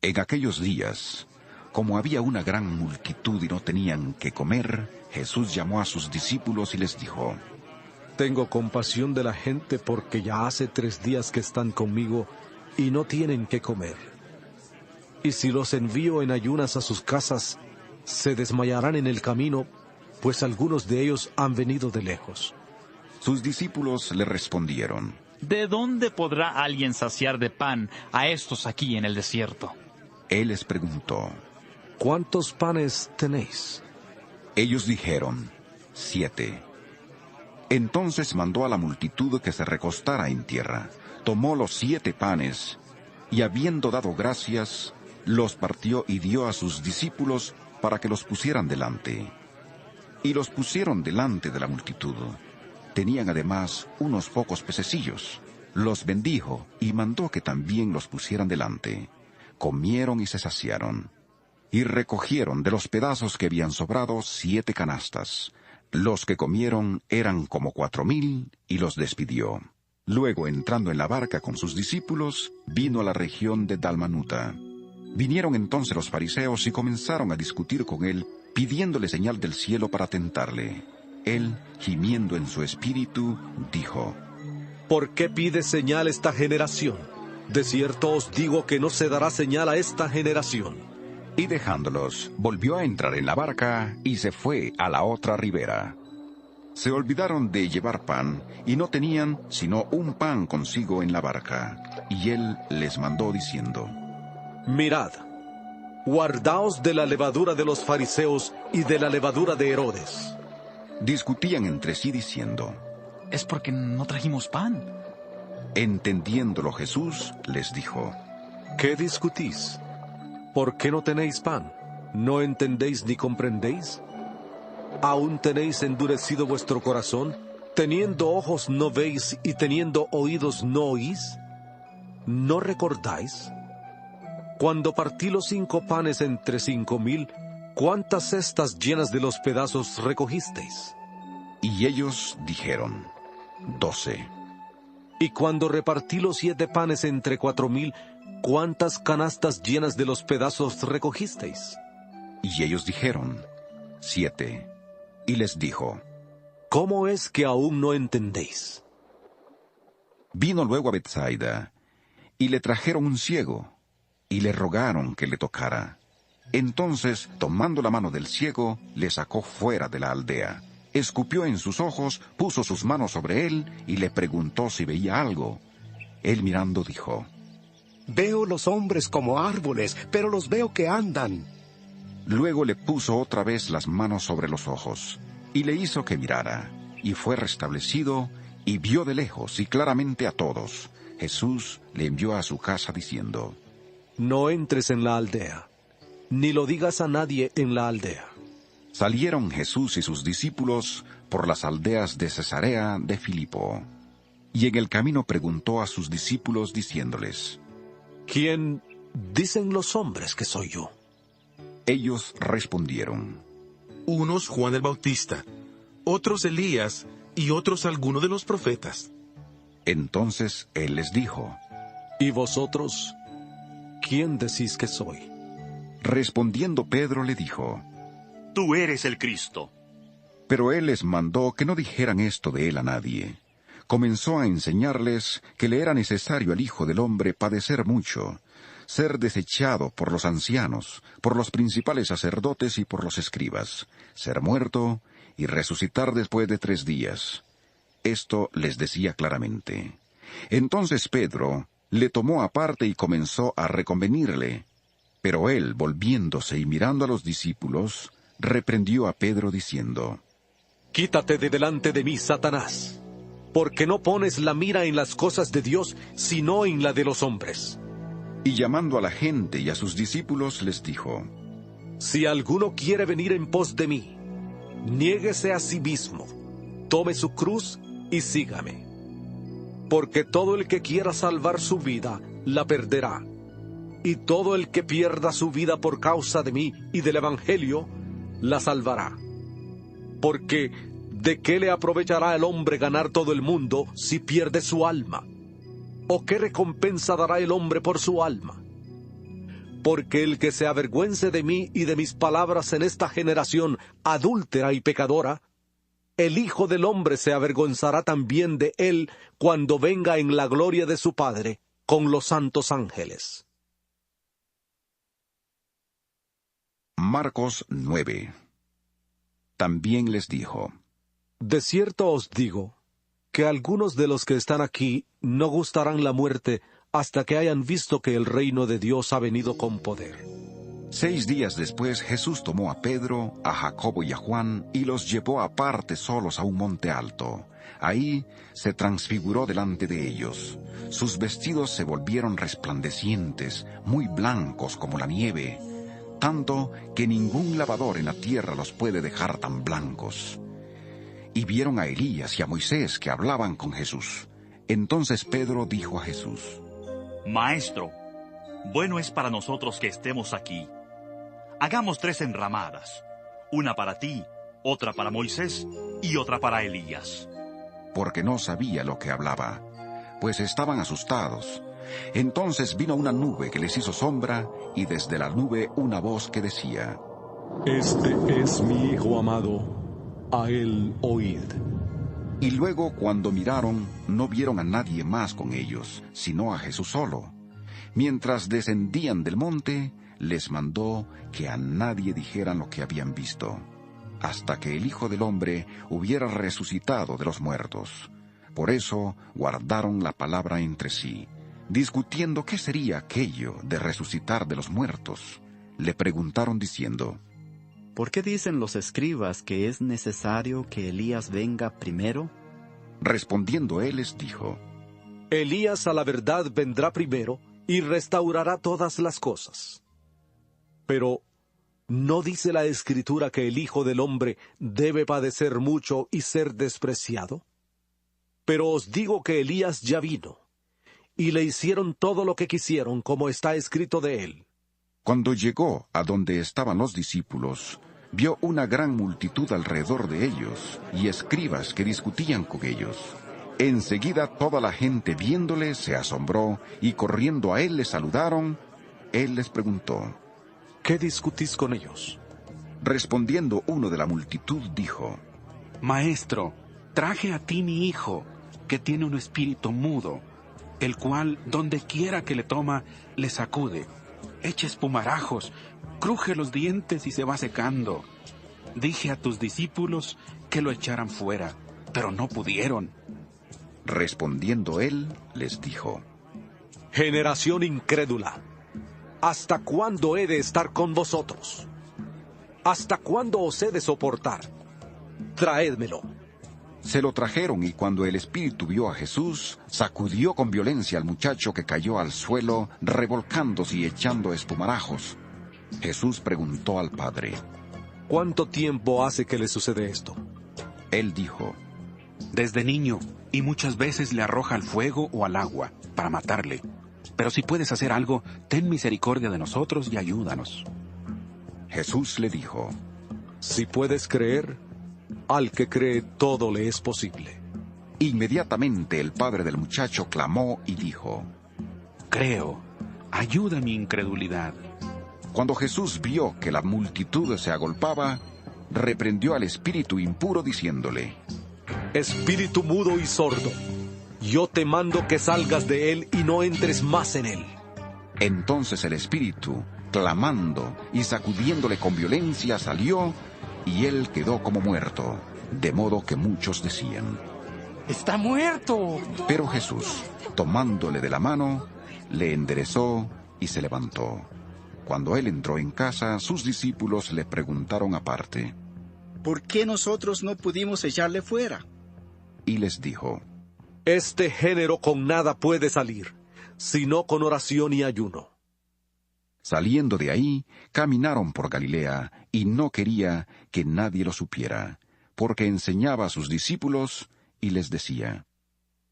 S1: En aquellos días, como había una gran multitud y no tenían qué comer, Jesús llamó a sus discípulos y les dijo:
S4: Tengo compasión de la gente porque ya hace 3 días que están conmigo y no tienen qué comer. Y si los envío en ayunas a sus casas, se desmayarán en el camino, pues algunos de ellos han venido de lejos.
S1: Sus discípulos le respondieron:
S7: ¿De dónde podrá alguien saciar de pan a estos aquí en el desierto?
S1: Él les preguntó:
S4: ¿Cuántos panes tenéis?
S1: Ellos dijeron: 7. Entonces mandó a la multitud que se recostara en tierra, tomó los 7 panes, y habiendo dado gracias, los partió y dio a sus discípulos para que los pusieran delante. Y los pusieron delante de la multitud. Tenían además unos pocos pececillos. Los bendijo y mandó que también los pusieran delante. Comieron y se saciaron. Y recogieron de los pedazos que habían sobrado 7 canastas. Los que comieron eran como 4,000 y los despidió. Luego, entrando en la barca con sus discípulos, vino a la región de Dalmanuta. Vinieron entonces los fariseos y comenzaron a discutir con él, pidiéndole señal del cielo para tentarle. Él, gimiendo en su espíritu, dijo:
S4: ¿Por qué pide señal esta generación? De cierto os digo que no se dará señal a esta generación.
S1: Y dejándolos, volvió a entrar en la barca y se fue a la otra ribera. Se olvidaron de llevar pan, y no tenían sino un pan consigo en la barca. Y él les mandó diciendo:
S4: Mirad, guardaos de la levadura de los fariseos y de la levadura de Herodes.
S1: Discutían entre sí diciendo:
S7: Es porque no trajimos pan.
S1: Entendiéndolo Jesús les dijo:
S4: ¿Qué discutís? ¿Por qué no tenéis pan? ¿No entendéis ni comprendéis? ¿Aún tenéis endurecido vuestro corazón? ¿Teniendo ojos no veis y teniendo oídos no oís? ¿No recordáis? Cuando partí los 5 panes entre 5,000, ¿cuántas cestas llenas de los pedazos recogisteis?
S1: Y ellos dijeron: 12.
S4: Y cuando repartí los 7 panes entre 4,000, ¿cuántas canastas llenas de los pedazos recogisteis?
S1: Y ellos dijeron: 7. Y les dijo:
S4: ¿Cómo es que aún no entendéis?
S1: Vino luego a Betsaida, y le trajeron un ciego, y le rogaron que le tocara. Entonces, tomando la mano del ciego, le sacó fuera de la aldea. Escupió en sus ojos, puso sus manos sobre él, y le preguntó si veía algo. Él mirando dijo:
S18: Veo los hombres como árboles, pero los veo que andan.
S1: Luego le puso otra vez las manos sobre los ojos, y le hizo que mirara, y fue restablecido, y vio de lejos y claramente a todos. Jesús le envió a su casa diciendo:
S4: No entres en la aldea, ni lo digas a nadie en la aldea.
S1: Salieron Jesús y sus discípulos por las aldeas de Cesarea de Filipo, y en el camino preguntó a sus discípulos diciéndoles:
S4: ¿Quién dicen los hombres que soy yo?
S1: Ellos respondieron:
S10: Unos Juan el Bautista, otros Elías, y otros alguno de los profetas.
S1: Entonces él les dijo:
S4: ¿Y vosotros, quién decís que soy?
S1: Respondiendo Pedro le dijo:
S11: Tú eres el Cristo.
S1: Pero él les mandó que no dijeran esto de él a nadie. Comenzó a enseñarles que le era necesario al Hijo del Hombre padecer mucho, ser desechado por los ancianos, por los principales sacerdotes y por los escribas, ser muerto y resucitar después de 3 días. Esto les decía claramente. Entonces Pedro le tomó aparte y comenzó a reconvenirle. Pero él, volviéndose y mirando a los discípulos, reprendió a Pedro diciendo:
S4: Quítate de delante de mí, Satanás, porque no pones la mira en las cosas de Dios, sino en la de los hombres.
S1: Y llamando a la gente y a sus discípulos les dijo:
S4: Si alguno quiere venir en pos de mí, niéguese a sí mismo, tome su cruz y sígame. Porque todo el que quiera salvar su vida, la perderá. Y todo el que pierda su vida por causa de mí y del Evangelio, la salvará. Porque, ¿de qué le aprovechará el hombre ganar todo el mundo si pierde su alma? ¿O qué recompensa dará el hombre por su alma? Porque el que se avergüence de mí y de mis palabras en esta generación adúltera y pecadora, el Hijo del Hombre se avergonzará también de él cuando venga en la gloria de su Padre con los santos ángeles.
S1: Marcos 9. También les dijo:
S4: De cierto os digo, que algunos de los que están aquí no gustarán la muerte hasta que hayan visto que el reino de Dios ha venido con poder.
S1: 6 días después Jesús tomó a Pedro, a Jacobo y a Juan, y los llevó aparte solos a un monte alto. Ahí se transfiguró delante de ellos. Sus vestidos se volvieron resplandecientes, muy blancos como la nieve, tanto que ningún lavador en la tierra los puede dejar tan blancos. Y vieron a Elías y a Moisés que hablaban con Jesús. Entonces Pedro dijo a Jesús:
S11: Maestro, bueno es para nosotros que estemos aquí. Hagamos 3 enramadas, una para ti, otra para Moisés y otra para Elías.
S1: Porque no sabía lo que hablaba, pues estaban asustados. Entonces vino una nube que les hizo sombra, y desde la nube una voz que decía:
S4: Este es mi Hijo amado, a él oíd.
S1: Y luego, cuando miraron, no vieron a nadie más con ellos, sino a Jesús solo. Mientras descendían del monte, les mandó que a nadie dijeran lo que habían visto. hasta que el Hijo del Hombre hubiera resucitado de los muertos. Por eso guardaron la palabra entre sí, discutiendo qué sería aquello de resucitar de los muertos. Le preguntaron diciendo:
S16: ¿Por qué dicen los escribas que es necesario que Elías venga primero?
S1: Respondiendo él les dijo:
S4: Elías a la verdad vendrá primero y restaurará todas las cosas. Pero, ¿no dice la Escritura que el Hijo del Hombre debe padecer mucho y ser despreciado? Pero os digo que Elías ya vino, y le hicieron todo lo que quisieron, como está escrito de él.
S1: Cuando llegó a donde estaban los discípulos, vio una gran multitud alrededor de ellos, y escribas que discutían con ellos. Enseguida toda la gente viéndole se asombró, y corriendo a él le saludaron. Él les preguntó:
S4: ¿Qué discutís con ellos?
S1: Respondiendo uno de la multitud dijo:
S12: Maestro, traje a ti mi hijo, que tiene un espíritu mudo, el cual, donde quiera que le toma, le sacude, echa espumarajos, cruje los dientes y se va secando. Dije a tus discípulos que lo echaran fuera, pero no pudieron.
S1: Respondiendo él, les dijo:
S4: Generación incrédula, ¿hasta cuándo he de estar con vosotros? ¿Hasta cuándo os he de soportar? Traédmelo.
S1: Se lo trajeron, y cuando el espíritu vio a Jesús, sacudió con violencia al muchacho, que cayó al suelo, revolcándose y echando espumarajos. Jesús preguntó al padre:
S4: ¿Cuánto tiempo hace que le sucede esto?
S1: Él dijo:
S12: Desde niño, y muchas veces le arroja al fuego o al agua, para matarle. Pero si puedes hacer algo, ten misericordia de nosotros y ayúdanos.
S1: Jesús le dijo:
S4: Si puedes creer, al que cree todo le es posible.
S1: Inmediatamente el padre del muchacho clamó y dijo:
S12: Creo, ayuda mi incredulidad.
S1: Cuando Jesús vio que la multitud se agolpaba, reprendió al espíritu impuro diciéndole:
S4: Espíritu mudo y sordo, yo te mando que salgas de él y no entres más en él.
S1: Entonces el espíritu, clamando y sacudiéndole con violencia, salió, y él quedó como muerto, de modo que muchos decían:
S19: ¡Está muerto!
S1: Pero Jesús, tomándole de la mano, le enderezó y se levantó. Cuando él entró en casa, sus discípulos le preguntaron aparte:
S20: ¿Por qué nosotros no pudimos echarle fuera?
S1: Y les dijo:
S4: Este género con nada puede salir, sino con oración y ayuno.
S1: Saliendo de ahí, caminaron por Galilea, y no quería que nadie lo supiera, porque enseñaba a sus discípulos y les decía: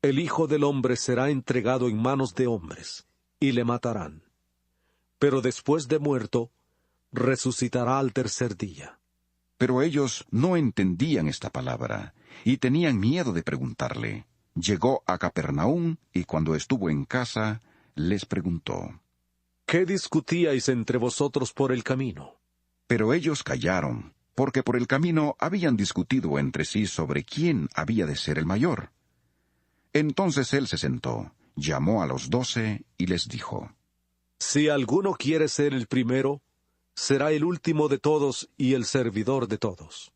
S4: El Hijo del Hombre será entregado en manos de hombres, y le matarán. Pero después de muerto, resucitará al tercer día.
S1: Pero ellos no entendían esta palabra, y tenían miedo de preguntarle. Llegó a Capernaum, y cuando estuvo en casa, les preguntó:
S4: ¿Qué discutíais entre vosotros por el camino?
S1: Pero ellos callaron, porque por el camino habían discutido entre sí sobre quién había de ser el mayor. Entonces él se sentó, llamó a los 12 y les dijo:
S4: Si alguno quiere ser el primero, será el último de todos y el servidor de todos.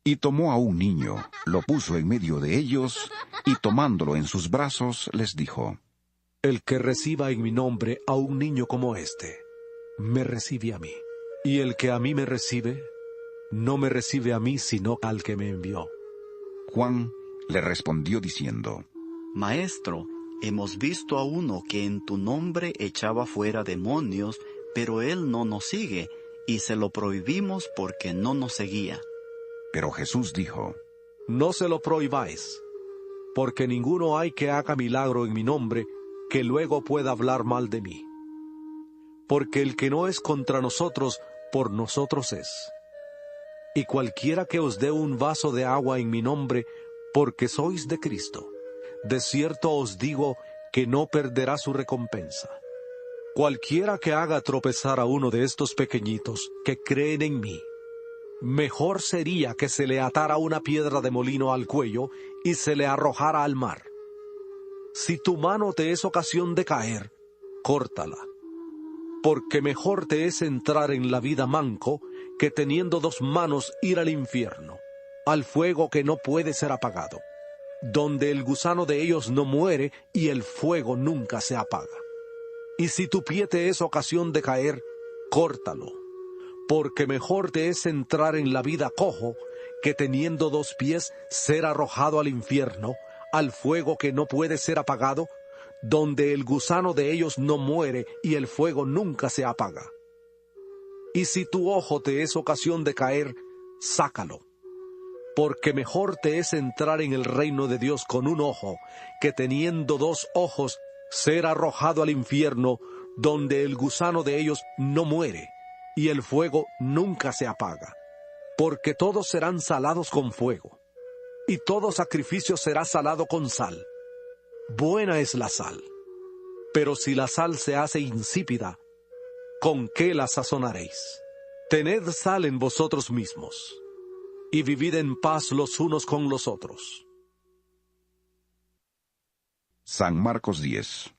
S1: Y tomó a un niño, lo puso en medio de ellos, y tomándolo en sus brazos, les dijo:
S4: El que reciba en mi nombre a un niño como este, me recibe a mí. Y el que a mí me recibe, no me recibe a mí, sino al que me envió.
S1: Juan le respondió diciendo:
S16: Maestro, hemos visto a uno que en tu nombre echaba fuera demonios, pero él no nos sigue, y se lo prohibimos porque no nos seguía.
S1: Pero Jesús dijo:
S4: No se lo prohibáis, porque ninguno hay que haga milagro en mi nombre, que luego pueda hablar mal de mí. Porque el que no es contra nosotros, por nosotros es. Y cualquiera que os dé un vaso de agua en mi nombre, porque sois de Cristo, de cierto os digo que no perderá su recompensa. Cualquiera que haga tropezar a uno de estos pequeñitos que creen en mí, mejor sería que se le atara una piedra de molino al cuello y se le arrojara al mar. Si tu mano te es ocasión de caer, córtala, porque mejor te es entrar en la vida manco que teniendo 2 manos ir al infierno, al fuego que no puede ser apagado, donde el gusano de ellos no muere y el fuego nunca se apaga. Y si tu pie te es ocasión de caer, córtalo, porque mejor te es entrar en la vida cojo, que teniendo 2 pies ser arrojado al infierno, al fuego que no puede ser apagado, donde el gusano de ellos no muere y el fuego nunca se apaga. Y si tu ojo te es ocasión de caer, sácalo, porque mejor te es entrar en el reino de Dios con un ojo, que teniendo 2 ojos ser arrojado al infierno, donde el gusano de ellos no muere y el fuego nunca se apaga. Porque todos serán salados con fuego, y todo sacrificio será salado con sal. Buena es la sal, pero si la sal se hace insípida, ¿con qué la sazonaréis? Tened sal en vosotros mismos, y vivid en paz los unos con los otros.
S1: San Marcos 10.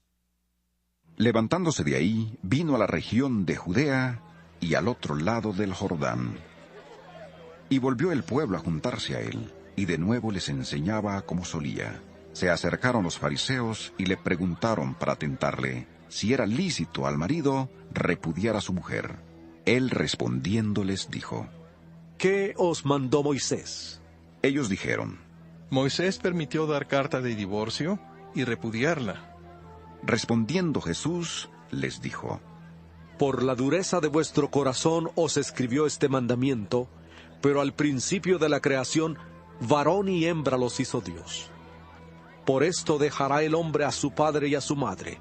S1: Levantándose de ahí, vino a la región de Judea y al otro lado del Jordán. Y volvió el pueblo a juntarse a él, y de nuevo les enseñaba como solía. Se acercaron los fariseos y le preguntaron para tentarle si era lícito al marido repudiar a su mujer. Él respondiendo les dijo:
S4: ¿Qué os mandó Moisés?
S1: Ellos dijeron:
S21: Moisés permitió dar carta de divorcio y repudiarla.
S1: Respondiendo Jesús les dijo:
S4: Por la dureza de vuestro corazón os escribió este mandamiento, pero al principio de la creación, varón y hembra los hizo Dios. Por esto dejará el hombre a su padre y a su madre,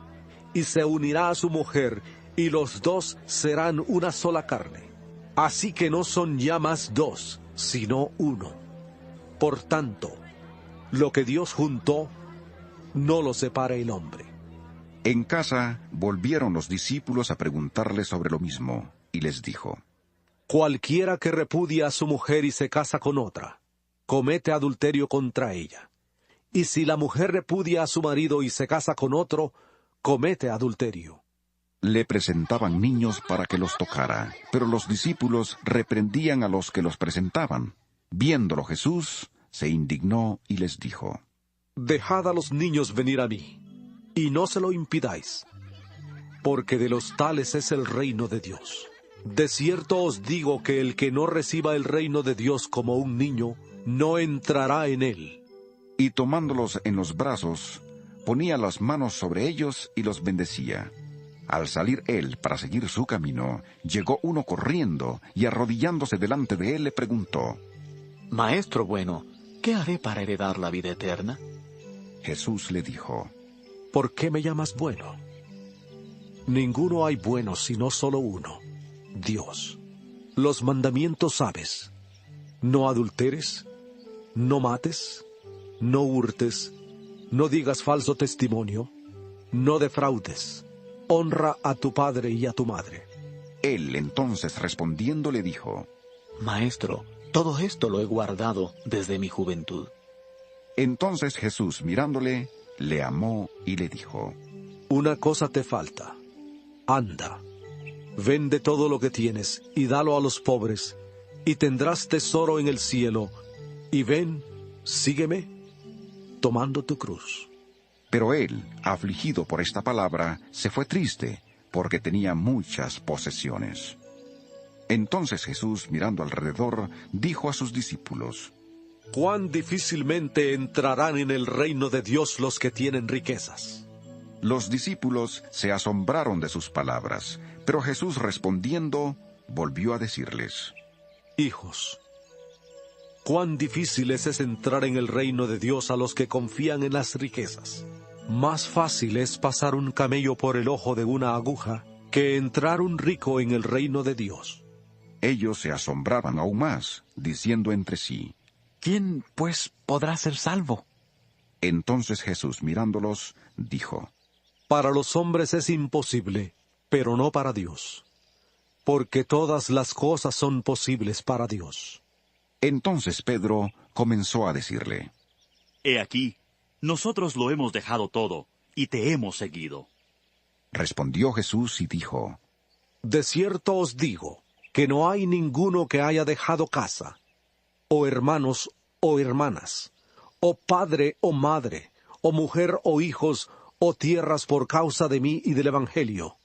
S4: y se unirá a su mujer, y los 2 serán una sola carne. Así que no son ya más 2, sino 1. Por tanto, lo que Dios juntó, no lo separe el hombre.
S1: En casa volvieron los discípulos a preguntarle sobre lo mismo, y les dijo:
S4: Cualquiera que repudia a su mujer y se casa con otra, comete adulterio contra ella. Y si la mujer repudia a su marido y se casa con otro, comete adulterio.
S1: Le presentaban niños para que los tocara, pero los discípulos reprendían a los que los presentaban. Viéndolo Jesús, se indignó y les dijo:
S4: Dejad a los niños venir a mí, y no se lo impidáis, porque de los tales es el reino de Dios. De cierto os digo que el que no reciba el reino de Dios como un niño, no entrará en él.
S1: Y tomándolos en los brazos, ponía las manos sobre ellos y los bendecía. Al salir él para seguir su camino, llegó uno corriendo y arrodillándose delante de él le preguntó:
S8: Maestro bueno, ¿qué haré para heredar la vida eterna?
S1: Jesús le dijo:
S4: ¿Por qué me llamas bueno? Ninguno hay bueno sino solo uno, Dios. Los mandamientos sabes: no adulteres, no mates, no hurtes, no digas falso testimonio, no defraudes, honra a tu padre y a tu madre.
S1: Él entonces respondiendo le dijo:
S8: Maestro, todo esto lo he guardado desde mi juventud.
S1: Entonces Jesús, mirándole, le amó y le dijo:
S4: Una cosa te falta. Anda, vende todo lo que tienes y dalo a los pobres, y tendrás tesoro en el cielo. Y ven, sígueme, tomando tu cruz.
S1: Pero él, afligido por esta palabra, se fue triste, porque tenía muchas posesiones. Entonces Jesús, mirando alrededor, dijo a sus discípulos:
S4: Cuán difícilmente entrarán en el reino de Dios los que tienen riquezas.
S1: Los discípulos se asombraron de sus palabras, pero Jesús respondiendo, volvió a decirles:
S4: Hijos, cuán difícil es entrar en el reino de Dios a los que confían en las riquezas. Más fácil es pasar un camello por el ojo de una aguja que entrar un rico en el reino de Dios.
S1: Ellos se asombraban aún más, diciendo entre sí:
S7: ¿Quién, pues, podrá ser salvo?
S1: Entonces Jesús, mirándolos, dijo:
S4: Para los hombres es imposible, pero no para Dios, porque todas las cosas son posibles para Dios.
S1: Entonces Pedro comenzó a decirle:
S11: He aquí, nosotros lo hemos dejado todo, y te hemos seguido.
S1: Respondió Jesús y dijo:
S4: De cierto os digo, que no hay ninguno que haya dejado casa, o hermanos o hermanas, o padre o madre, o mujer o hijos, o tierras por causa de mí y del Evangelio,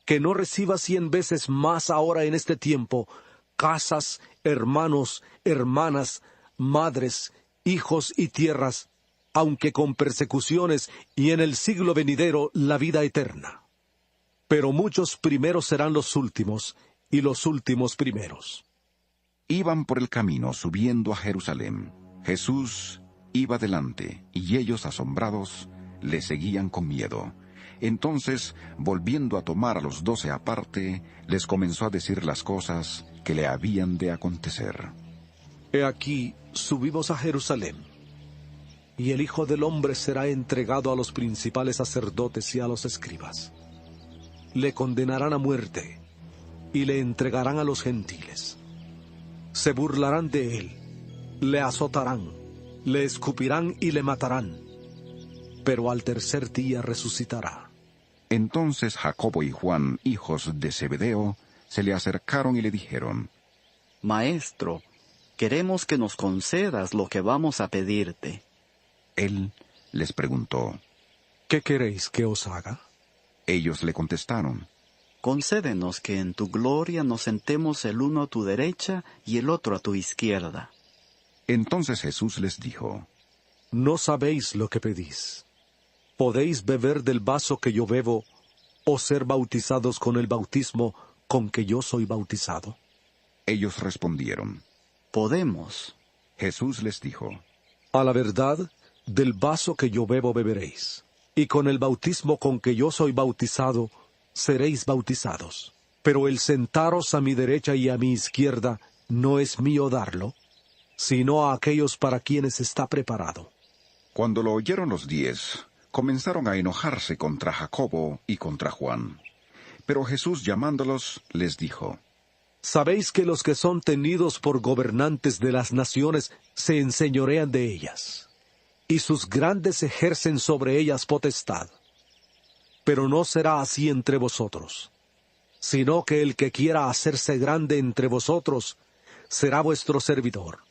S4: que no reciba 100 veces más ahora en este tiempo, casas, hermanos, hermanas, madres, hijos y tierras, aunque con persecuciones, y en el siglo venidero la vida eterna. Pero muchos primeros serán los últimos, y los últimos primeros.
S1: Iban por el camino subiendo a Jerusalén. Jesús iba delante, y ellos, asombrados, le seguían con miedo. Entonces, volviendo a tomar a los 12 aparte, les comenzó a decir las cosas que le habían de acontecer.
S4: He aquí, subimos a Jerusalén, y el Hijo del Hombre será entregado a los principales sacerdotes y a los escribas. Le condenarán a muerte, y le entregarán a los gentiles. Se burlarán de él, le azotarán, le escupirán y le matarán, pero al tercer día resucitará.
S1: Entonces Jacobo y Juan, hijos de Zebedeo, se le acercaron y le dijeron:
S16: Maestro, queremos que nos concedas lo que vamos a pedirte.
S1: Él les preguntó:
S4: ¿Qué queréis que os haga?
S1: Ellos le contestaron:
S16: Concédenos que en tu gloria nos sentemos el uno a tu derecha y el otro a tu izquierda.
S1: Entonces Jesús les dijo:
S4: No sabéis lo que pedís. ¿Podéis beber del vaso que yo bebo, o ser bautizados con el bautismo con que yo soy bautizado?
S1: Ellos respondieron:
S16: Podemos.
S1: Jesús les dijo:
S4: A la verdad, del vaso que yo bebo beberéis, y con el bautismo con que yo soy bautizado, seréis bautizados. Pero el sentaros a mi derecha y a mi izquierda no es mío darlo, sino a aquellos para quienes está preparado.
S1: Cuando lo oyeron los 10, comenzaron a enojarse contra Jacobo y contra Juan. Pero Jesús, llamándolos, les dijo:
S4: Sabéis que los que son tenidos por gobernantes de las naciones se enseñorean de ellas, y sus grandes ejercen sobre ellas potestad. Pero no será así entre vosotros, sino que el que quiera hacerse grande entre vosotros será vuestro servidor,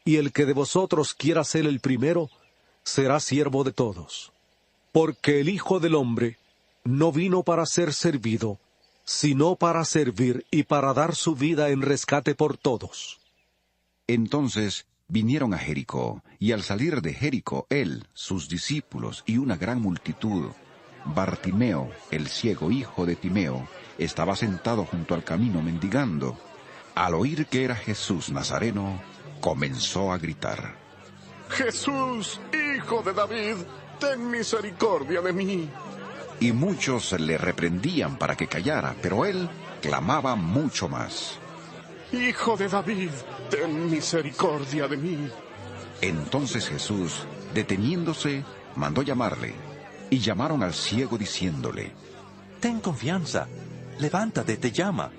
S4: y el que de vosotros quiera ser el primero será siervo de todos. Porque el Hijo del Hombre no vino para ser servido, sino para servir y para dar su vida en rescate por todos.
S1: Entonces vinieron a Jericó, y al salir de Jericó él, sus discípulos y una gran multitud, Bartimeo, el ciego hijo de Timeo, estaba sentado junto al camino mendigando. Al oír que era Jesús Nazareno, comenzó a gritar:
S9: Jesús, hijo de David, ten misericordia de mí.
S1: Y muchos le reprendían para que callara, pero él clamaba mucho más:
S9: Hijo de David, ten misericordia de mí.
S1: Entonces Jesús, deteniéndose, mandó llamarle, y llamaron al ciego diciéndole:
S2: Ten confianza, levántate, te llama.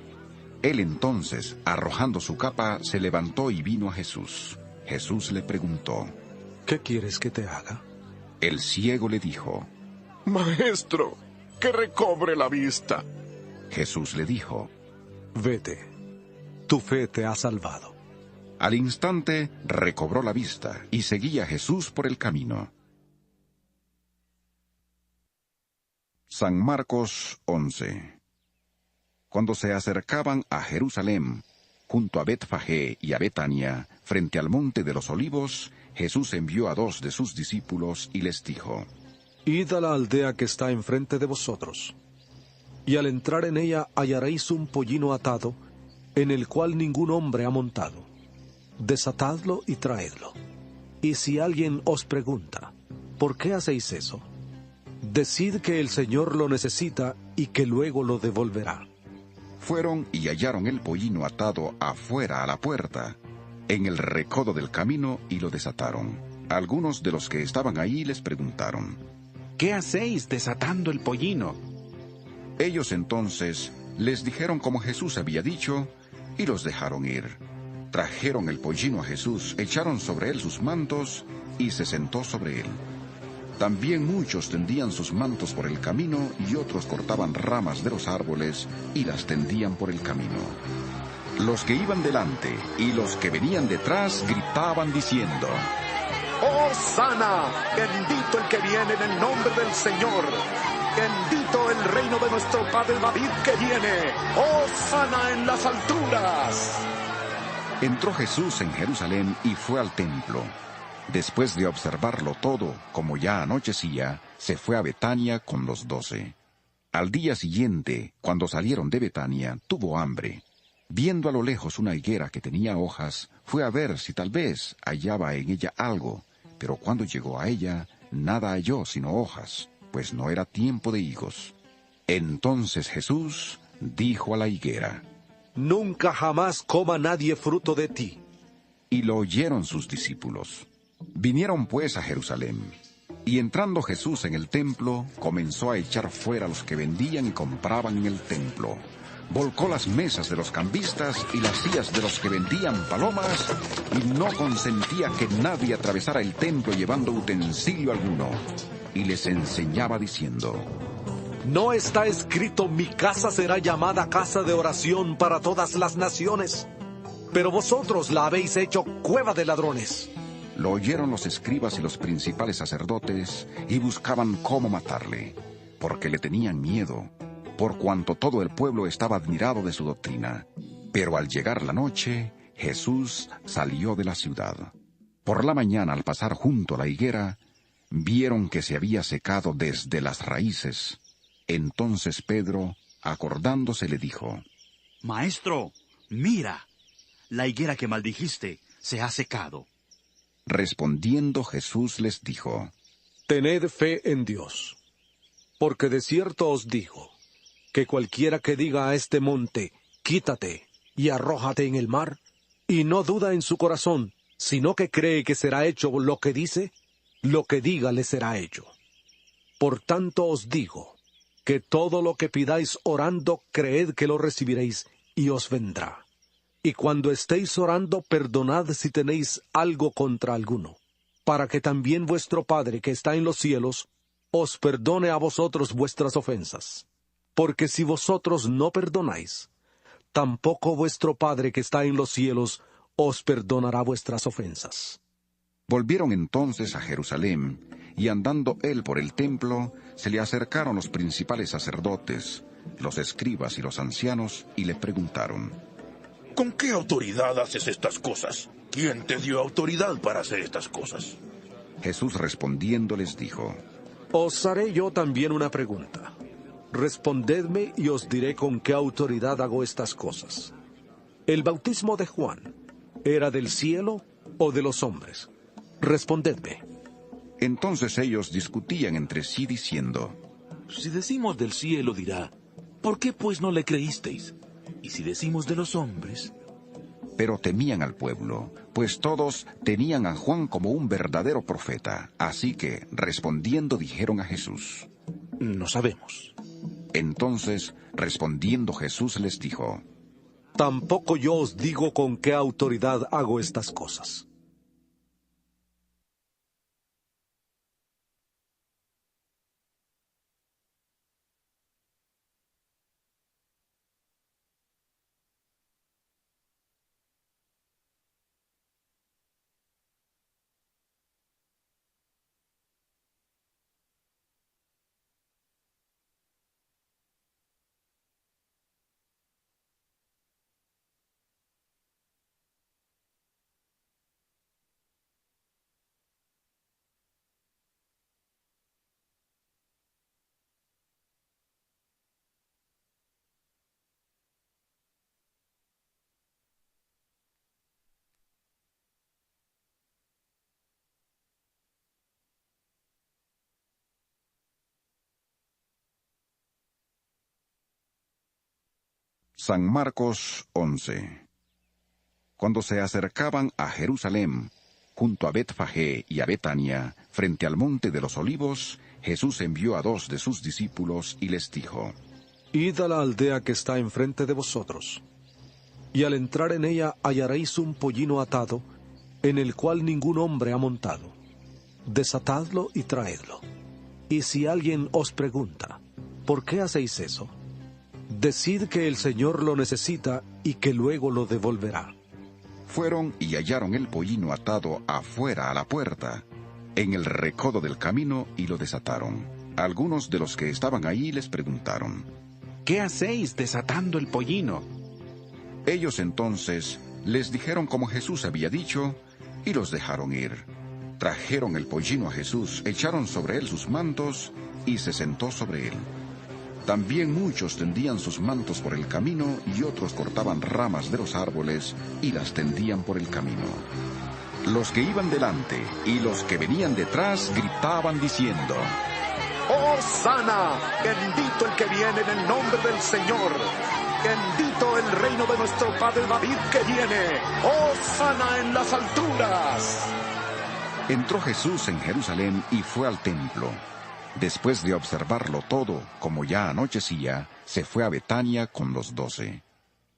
S1: Él entonces, arrojando su capa, se levantó y vino a Jesús. Jesús le preguntó:
S4: ¿Qué quieres que te haga?
S1: El ciego le dijo:
S9: Maestro, que recobre la vista.
S1: Jesús le dijo:
S4: Vete, tu fe te ha salvado.
S1: Al instante recobró la vista y seguía a Jesús por el camino. San Marcos 11. Cuando se acercaban a Jerusalén, junto a Betfagé y a Betania, frente al monte de los Olivos, Jesús envió a 2 de sus discípulos y les dijo:
S4: Id a la aldea que está enfrente de vosotros, y al entrar en ella hallaréis un pollino atado, en el cual ningún hombre ha montado. Desatadlo y traedlo. Y si alguien os pregunta: ¿por qué hacéis eso?, decid que el Señor lo necesita y que luego lo devolverá.
S1: Fueron y hallaron el pollino atado afuera a la puerta, en el recodo del camino, y lo desataron. Algunos de los que estaban ahí les preguntaron:
S12: ¿Qué hacéis desatando el pollino?
S1: Ellos entonces les dijeron como Jesús había dicho, y los dejaron ir. Trajeron el pollino a Jesús, echaron sobre él sus mantos, y se sentó sobre él. También muchos tendían sus mantos por el camino, y otros cortaban ramas de los árboles y las tendían por el camino. Los que iban delante y los que venían detrás gritaban diciendo:
S18: ¡Hosana! Bendito el que viene en el nombre del Señor. Bendito el reino de nuestro padre David que viene. ¡Hosana en las alturas!
S1: Entró Jesús en Jerusalén y fue al templo. Después de observarlo todo, como ya anochecía, se fue a Betania con los 12. Al día siguiente, cuando salieron de Betania, tuvo hambre. Viendo a lo lejos una higuera que tenía hojas, fue a ver si tal vez hallaba en ella algo, pero cuando llegó a ella, nada halló sino hojas, pues no era tiempo de higos. Entonces Jesús dijo a la higuera:
S4: Nunca jamás coma nadie fruto de ti.
S1: Y lo oyeron sus discípulos. Vinieron pues a Jerusalén. Y entrando Jesús en el templo, comenzó a echar fuera a los que vendían y compraban en el templo. Volcó las mesas de los cambistas y las sillas de los que vendían palomas, y no consentía que nadie atravesara el templo llevando utensilio alguno. Y les enseñaba diciendo:
S4: ¿No está escrito: mi casa será llamada casa de oración para todas las naciones? Pero vosotros la habéis hecho cueva de ladrones.
S1: Lo oyeron los escribas y los principales sacerdotes, y buscaban cómo matarle, porque le tenían miedo, por cuanto todo el pueblo estaba admirado de su doctrina. Pero al llegar la noche, Jesús salió de la ciudad. Por la mañana, al pasar junto a la higuera, vieron que se había secado desde las raíces. Entonces Pedro, acordándose, le dijo:
S11: Maestro, mira, la higuera que maldijiste se ha secado.
S1: Respondiendo Jesús les dijo:
S4: Tened fe en Dios, porque de cierto os digo, que cualquiera que diga a este monte: quítate y arrójate en el mar, y no duda en su corazón, sino que cree que será hecho lo que dice, lo que diga le será hecho. Por tanto os digo, que todo lo que pidáis orando, creed que lo recibiréis, y os vendrá. Y cuando estéis orando, perdonad si tenéis algo contra alguno, para que también vuestro Padre que está en los cielos os perdone a vosotros vuestras ofensas. Porque si vosotros no perdonáis, tampoco vuestro Padre que está en los cielos os perdonará vuestras ofensas.
S1: Volvieron entonces a Jerusalén, y andando él por el templo, se le acercaron los principales sacerdotes, los escribas y los ancianos, y le preguntaron:
S10: ¿Con qué autoridad haces estas cosas? ¿Quién te dio autoridad para hacer estas cosas?
S1: Jesús respondiendo les dijo:
S4: Os haré yo también una pregunta. Respondedme y os diré con qué autoridad hago estas cosas. ¿El bautismo de Juan era del cielo o de los hombres? Respondedme.
S1: Entonces ellos discutían entre sí diciendo:
S10: Si decimos del cielo, dirá: ¿por qué pues no le creísteis? Y si decimos de los hombres...
S1: Pero temían al pueblo, pues todos tenían a Juan como un verdadero profeta. Así que, respondiendo, dijeron a Jesús:
S10: No sabemos.
S1: Entonces, respondiendo Jesús les dijo:
S4: Tampoco yo os digo con qué autoridad hago estas cosas.
S1: San Marcos 11. Cuando se acercaban a Jerusalén, junto a Betfagé y a Betania, frente al monte de los Olivos, Jesús envió a 2 de sus discípulos y les dijo:
S4: Id a la aldea que está enfrente de vosotros, y al entrar en ella hallaréis un pollino atado, en el cual ningún hombre ha montado. Desatadlo y traedlo. Y si alguien os pregunta: ¿por qué hacéis eso? Decid que el Señor lo necesita y que luego lo devolverá.
S1: Fueron y hallaron el pollino atado afuera a la puerta, en el recodo del camino, y lo desataron. Algunos de los que estaban ahí les preguntaron:
S12: ¿qué hacéis desatando el pollino?
S1: Ellos entonces les dijeron como Jesús había dicho, y los dejaron ir. Trajeron el pollino a Jesús, echaron sobre él sus mantos, y se sentó sobre él. También muchos tendían sus mantos por el camino, y otros cortaban ramas de los árboles y las tendían por el camino. Los que iban delante y los que venían detrás gritaban diciendo:
S18: ¡Hosana! Bendito el que viene en el nombre del Señor. Bendito el reino de nuestro padre David que viene. ¡Hosana en las alturas!
S1: Entró Jesús en Jerusalén y fue al templo. Después de observarlo todo, como ya anochecía, se fue a Betania con los 12.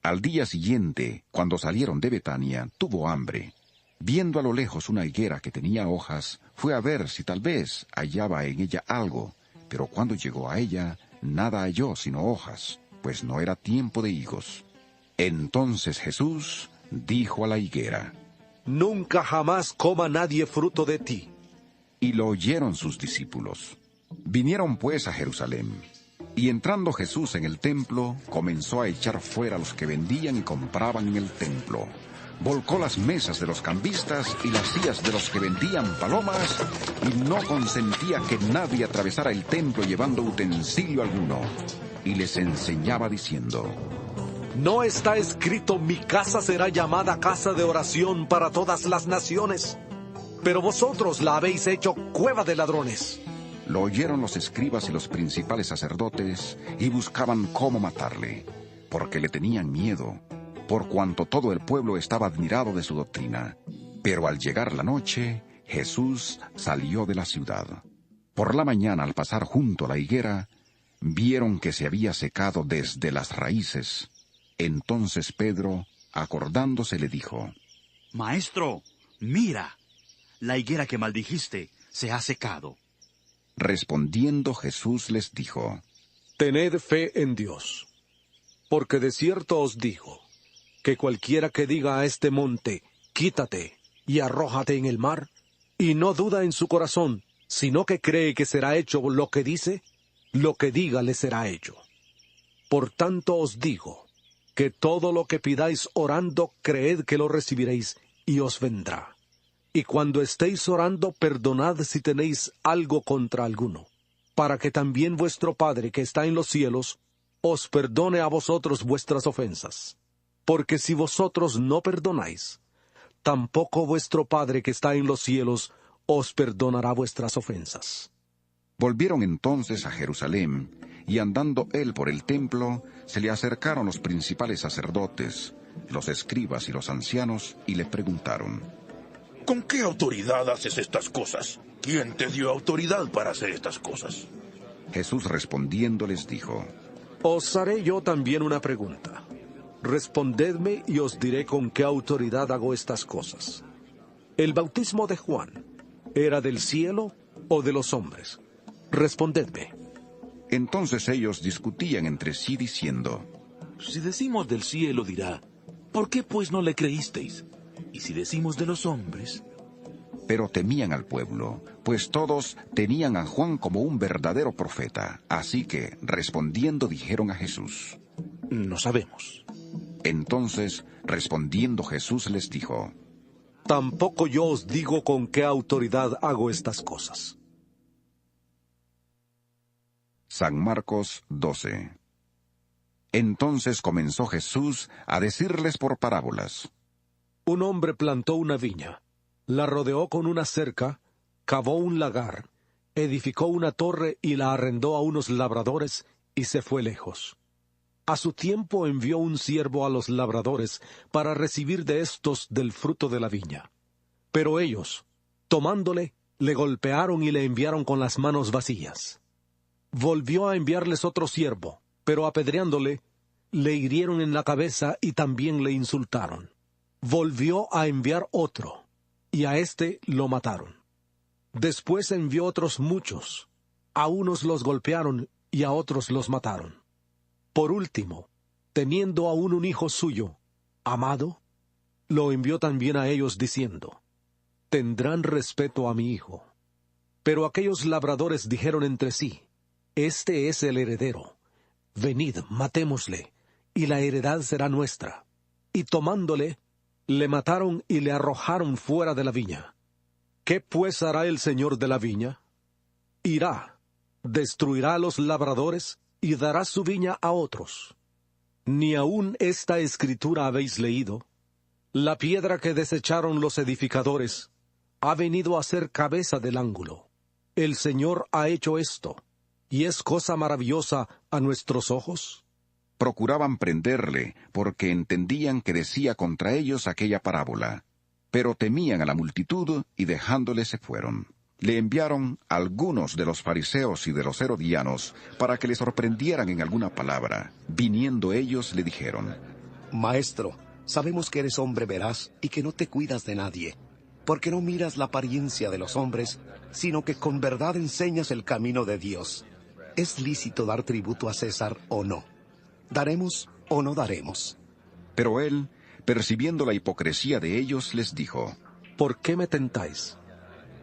S1: Al día siguiente, cuando salieron de Betania, tuvo hambre. Viendo a lo lejos una higuera que tenía hojas, fue a ver si tal vez hallaba en ella algo, pero cuando llegó a ella, nada halló sino hojas, pues no era tiempo de higos. Entonces Jesús dijo a la higuera:
S4: Nunca jamás coma nadie fruto de ti.
S1: Y lo oyeron sus discípulos. Vinieron pues a Jerusalén, y entrando Jesús en el templo, comenzó a echar fuera a los que vendían y compraban en el templo. Volcó las mesas de los cambistas y las sillas de los que vendían palomas, y no consentía que nadie atravesara el templo llevando utensilio alguno. Y les enseñaba diciendo:
S4: ¿No está escrito: mi casa será llamada casa de oración para todas las naciones? Pero vosotros la habéis hecho cueva de ladrones.
S1: Lo oyeron los escribas y los principales sacerdotes, y buscaban cómo matarle, porque le tenían miedo, por cuanto todo el pueblo estaba admirado de su doctrina. Pero al llegar la noche, Jesús salió de la ciudad. Por la mañana, al pasar junto a la higuera, vieron que se había secado desde las raíces. Entonces Pedro, acordándose, le dijo:
S11: Maestro, mira, la higuera que maldijiste se ha secado.
S1: Respondiendo Jesús les dijo:
S4: Tened fe en Dios, porque de cierto os digo, que cualquiera que diga a este monte: quítate y arrójate en el mar, y no duda en su corazón, sino que cree que será hecho lo que dice, lo que diga le será hecho. Por tanto os digo, que todo lo que pidáis orando, creed que lo recibiréis, y os vendrá. Y cuando estéis orando, perdonad si tenéis algo contra alguno, para que también vuestro Padre que está en los cielos os perdone a vosotros vuestras ofensas. Porque si vosotros no perdonáis, tampoco vuestro Padre que está en los cielos os perdonará vuestras ofensas.
S1: Volvieron entonces a Jerusalén, y andando él por el templo, se le acercaron los principales sacerdotes, los escribas y los ancianos, y le preguntaron:
S10: ¿Con qué autoridad haces estas cosas? ¿Quién te dio autoridad para hacer estas cosas?
S1: Jesús respondiendo les dijo:
S4: Os haré yo también una pregunta. Respondedme y os diré con qué autoridad hago estas cosas. ¿El bautismo de Juan era del cielo o de los hombres? Respondedme.
S1: Entonces ellos discutían entre sí diciendo:
S10: Si decimos del cielo, dirá: ¿por qué pues no le creísteis? Y si decimos de los hombres...
S1: Pero temían al pueblo, pues todos tenían a Juan como un verdadero profeta. Así que, respondiendo, dijeron a Jesús:
S10: No sabemos.
S1: Entonces, respondiendo Jesús les dijo:
S4: Tampoco yo os digo con qué autoridad hago estas cosas.
S1: San Marcos 12. Entonces comenzó Jesús a decirles por parábolas:
S4: Un hombre plantó una viña, la rodeó con una cerca, cavó un lagar, edificó una torre y la arrendó a unos labradores y se fue lejos. A su tiempo envió un siervo a los labradores para recibir de éstos del fruto de la viña. Pero ellos, tomándole, le golpearon y le enviaron con las manos vacías. Volvió a enviarles otro siervo, pero apedreándole, le hirieron en la cabeza y también le insultaron. Volvió a enviar otro, y a éste lo mataron. Después envió otros muchos. A unos los golpearon y a otros los mataron. Por último, teniendo aún un hijo suyo, amado, lo envió también a ellos diciendo, tendrán respeto a mi hijo. Pero aquellos labradores dijeron entre sí, este es el heredero, venid, matémosle, y la heredad será nuestra. Y tomándole, le mataron y le arrojaron fuera de la viña. ¿Qué pues hará el señor de la viña? Irá, destruirá a los labradores y dará su viña a otros. ¿Ni aún esta escritura habéis leído? La piedra que desecharon los edificadores ha venido a ser cabeza del ángulo. El Señor ha hecho esto, y es cosa maravillosa a nuestros ojos.
S1: Procuraban prenderle, porque entendían que decía contra ellos aquella parábola. Pero temían a la multitud, y dejándole se fueron. Le enviaron algunos de los fariseos y de los herodianos, para que le sorprendieran en alguna palabra. Viniendo ellos le dijeron,
S13: Maestro, sabemos que eres hombre veraz y que no te cuidas de nadie, porque no miras la apariencia de los hombres, sino que con verdad enseñas el camino de Dios. ¿Es lícito dar tributo a César o no? ¿Daremos o no daremos?
S1: Pero él, percibiendo la hipocresía de ellos, les dijo,
S4: ¿por qué me tentáis?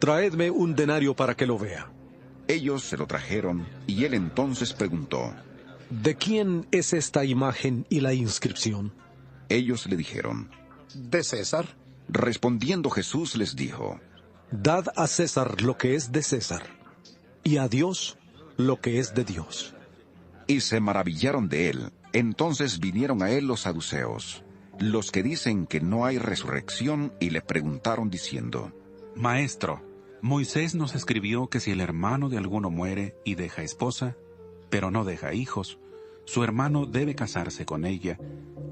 S4: Traedme un denario para que lo vea.
S1: Ellos se lo trajeron, y él entonces preguntó,
S4: ¿de quién es esta imagen y la inscripción?
S1: Ellos le dijeron,
S13: ¿de César?
S1: Respondiendo Jesús les dijo,
S4: dad a César lo que es de César, y a Dios lo que es de Dios.
S1: Y se maravillaron de él. Entonces vinieron a él los saduceos, los que dicen que no hay resurrección, y le preguntaron diciendo,
S12: Maestro, Moisés nos escribió que si el hermano de alguno muere y deja esposa, pero no deja hijos, su hermano debe casarse con ella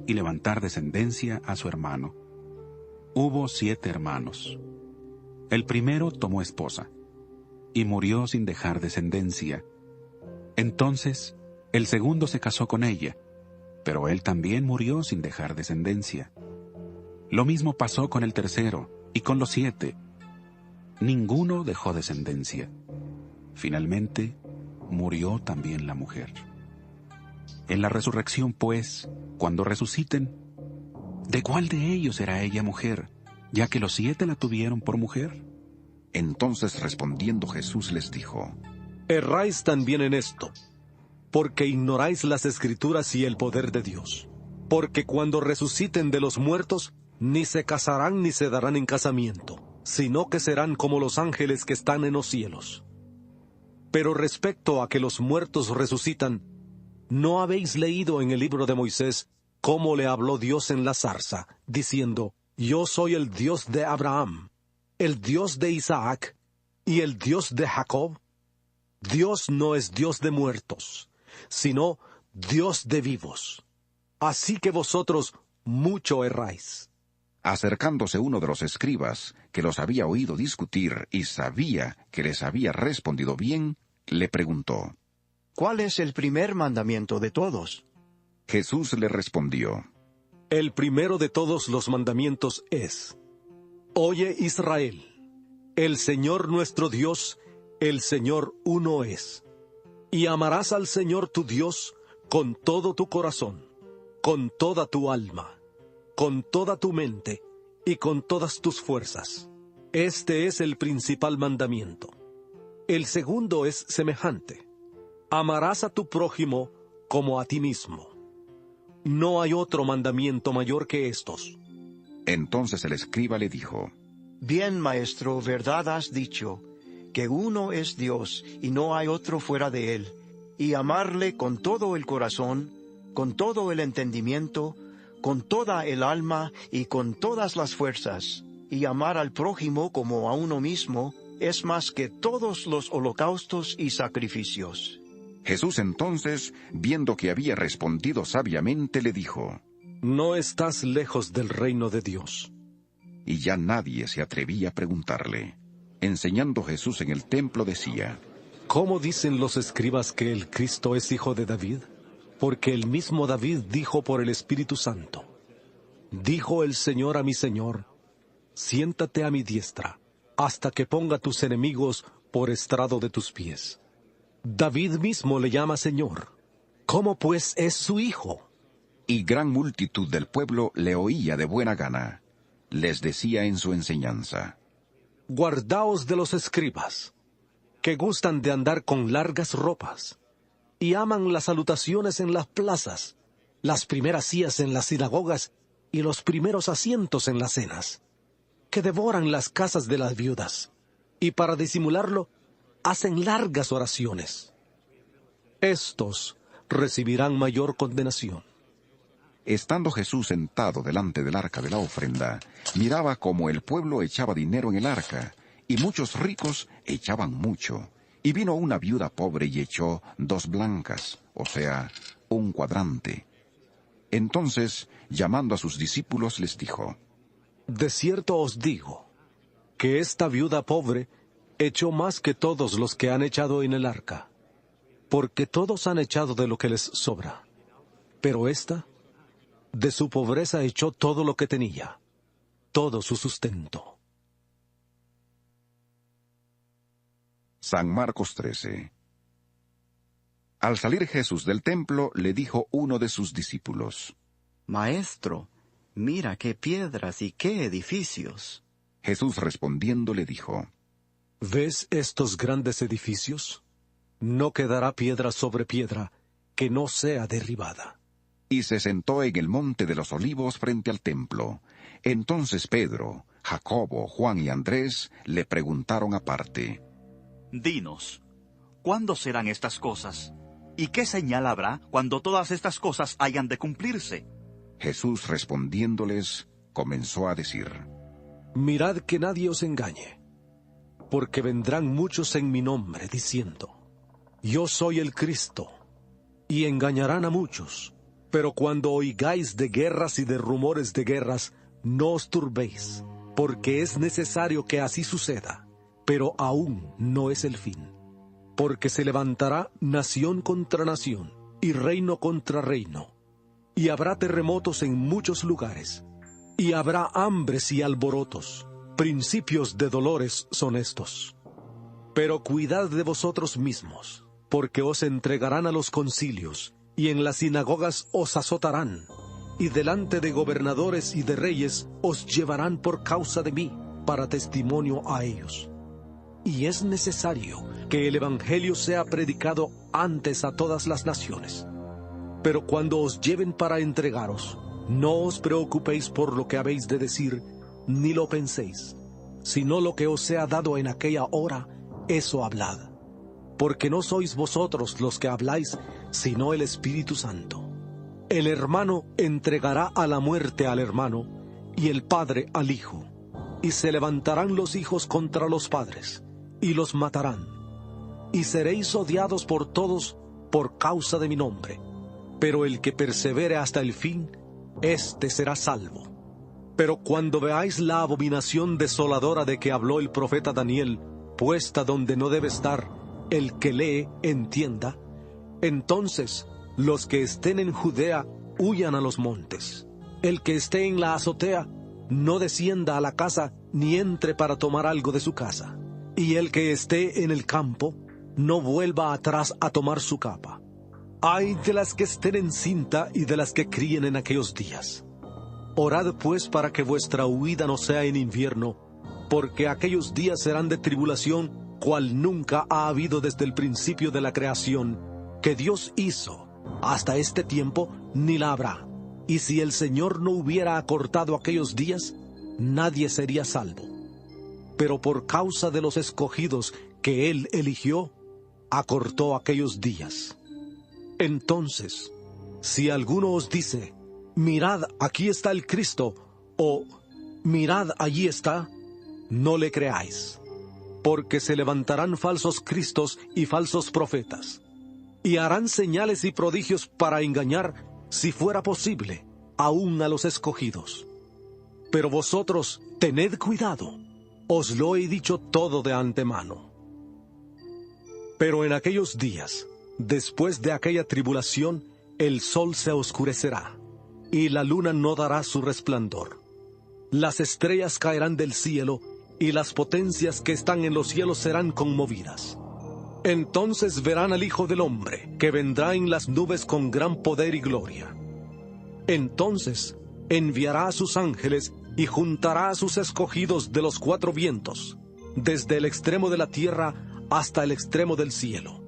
S12: y levantar descendencia a su hermano. Hubo 7 hermanos. El primero tomó esposa y murió sin dejar descendencia. Entonces el segundo se casó con ella, pero él también murió sin dejar descendencia. Lo mismo pasó con el tercero y con los 7. Ninguno dejó descendencia. Finalmente murió también la mujer. En la resurrección, pues, cuando resuciten, ¿de cuál de ellos será ella mujer, ya que los 7 la tuvieron por mujer?
S1: Entonces respondiendo Jesús les dijo,
S4: erráis también en esto, porque ignoráis las Escrituras y el poder de Dios. Porque cuando resuciten de los muertos, ni se casarán ni se darán en casamiento, sino que serán como los ángeles que están en los cielos. Pero respecto a que los muertos resucitan, ¿no habéis leído en el libro de Moisés cómo le habló Dios en la zarza, diciendo, yo soy el Dios de Abraham, el Dios de Isaac y el Dios de Jacob? Dios no es Dios de muertos, sino Dios de vivos. Así que vosotros mucho erráis.
S1: Acercándose uno de los escribas, que los había oído discutir y sabía que les había respondido bien, le preguntó,
S6: ¿cuál es el primer mandamiento de todos?
S1: Jesús le respondió,
S4: el primero de todos los mandamientos es, oye Israel, el Señor nuestro Dios, el Señor uno es. Y amarás al Señor tu Dios con todo tu corazón, con toda tu alma, con toda tu mente y con todas tus fuerzas. Este es el principal mandamiento. El segundo es semejante. Amarás a tu prójimo como a ti mismo. No hay otro mandamiento mayor que estos.
S1: Entonces el escriba le dijo,
S6: bien, maestro, verdad has dicho, que uno es Dios y no hay otro fuera de él, y amarle con todo el corazón, con todo el entendimiento, con toda el alma y con todas las fuerzas, y amar al prójimo como a uno mismo, es más que todos los holocaustos y sacrificios.
S1: Jesús entonces, viendo que había respondido sabiamente, le dijo,
S4: no estás lejos del reino de Dios.
S1: Y ya nadie se atrevía a preguntarle. Enseñando Jesús en el templo decía,
S4: ¿cómo dicen los escribas que el Cristo es hijo de David? Porque el mismo David dijo por el Espíritu Santo, dijo el Señor a mi Señor, siéntate a mi diestra, hasta que ponga tus enemigos por estrado de tus pies. David mismo le llama Señor. ¿Cómo pues es su hijo?
S1: y gran multitud del pueblo le oía de buena gana. Les decía en su enseñanza:
S4: Guardaos de los escribas, que gustan de andar con largas ropas, y aman las salutaciones en las plazas, las primeras sillas en las sinagogas, y los primeros asientos en las cenas, que devoran las casas de las viudas, y para disimularlo, hacen largas oraciones. Estos recibirán mayor condenación.
S1: Estando Jesús sentado delante del arca de la ofrenda, miraba cómo el pueblo echaba dinero en el arca, y muchos ricos echaban mucho. Y vino una viuda pobre y echó 2 blancas, o sea, 1 cuadrante. Entonces, llamando a sus discípulos, les dijo:
S4: De cierto os digo, que esta viuda pobre echó más que todos los que han echado en el arca, porque todos han echado de lo que les sobra. Pero ésta, de su pobreza echó todo lo que tenía, todo su sustento.
S1: San Marcos 13. Al salir Jesús del templo, le dijo uno de sus discípulos:
S16: Maestro, mira qué piedras y qué edificios.
S1: Jesús respondiendo le dijo:
S4: ¿Ves estos grandes edificios? No quedará piedra sobre piedra que no sea derribada.
S1: Y se sentó en el monte de los olivos frente al templo. Entonces Pedro, Jacobo, Juan y Andrés le preguntaron aparte:
S11: Dinos, ¿cuándo serán estas cosas? ¿Y qué señal habrá cuando todas estas cosas hayan de cumplirse?
S1: Jesús respondiéndoles, comenzó a decir:
S4: Mirad que nadie os engañe, porque vendrán muchos en mi nombre diciendo: Yo soy el Cristo, y engañarán a muchos. Pero cuando oigáis de guerras y de rumores de guerras, no os turbéis, porque es necesario que así suceda, pero aún no es el fin. Porque se levantará nación contra nación, y reino contra reino, y habrá terremotos en muchos lugares, y habrá hambres y alborotos. Principios de dolores son estos. Pero cuidad de vosotros mismos, porque os entregarán a los concilios, y en las sinagogas os azotarán, y delante de gobernadores y de reyes os llevarán por causa de mí, para testimonio a ellos. Y es necesario que el Evangelio sea predicado antes a todas las naciones. Pero cuando os lleven para entregaros, no os preocupéis por lo que habéis de decir, ni lo penséis, sino lo que os sea dado en aquella hora, eso hablad. Porque no sois vosotros los que habláis, sino el Espíritu Santo. El hermano entregará a la muerte al hermano, y el padre al hijo. Y se levantarán los hijos contra los padres, y los matarán. Y seréis odiados por todos por causa de mi nombre. Pero el que persevere hasta el fin, éste será salvo. Pero cuando veáis la abominación desoladora de que habló el profeta Daniel, puesta donde no debe estar, el que lee, entienda, entonces los que estén en Judea huyan a los montes. El que esté en la azotea, no descienda a la casa, ni entre para tomar algo de su casa. Y el que esté en el campo, no vuelva atrás a tomar su capa. Ay de las que estén encinta y de las que críen en aquellos días. Orad pues para que vuestra huida no sea en invierno, porque aquellos días serán de tribulación, cual nunca ha habido desde el principio de la creación, que Dios hizo, hasta este tiempo ni la habrá. Y si el Señor no hubiera acortado aquellos días, nadie sería salvo. Pero por causa de los escogidos que Él eligió, acortó aquellos días. Entonces, si alguno os dice: Mirad, aquí está el Cristo, o mirad, allí está, no le creáis. Porque se levantarán falsos cristos y falsos profetas, y harán señales y prodigios para engañar, si fuera posible, aún a los escogidos. Pero vosotros tened cuidado, os lo he dicho todo de antemano. Pero en aquellos días, después de aquella tribulación, el sol se oscurecerá, y la luna no dará su resplandor. Las estrellas caerán del cielo, y las potencias que están en los cielos serán conmovidas. Entonces verán al Hijo del Hombre, que vendrá en las nubes con gran poder y gloria. Entonces enviará a sus ángeles y juntará a sus escogidos de los 4 vientos, desde el extremo de la tierra hasta el extremo del cielo.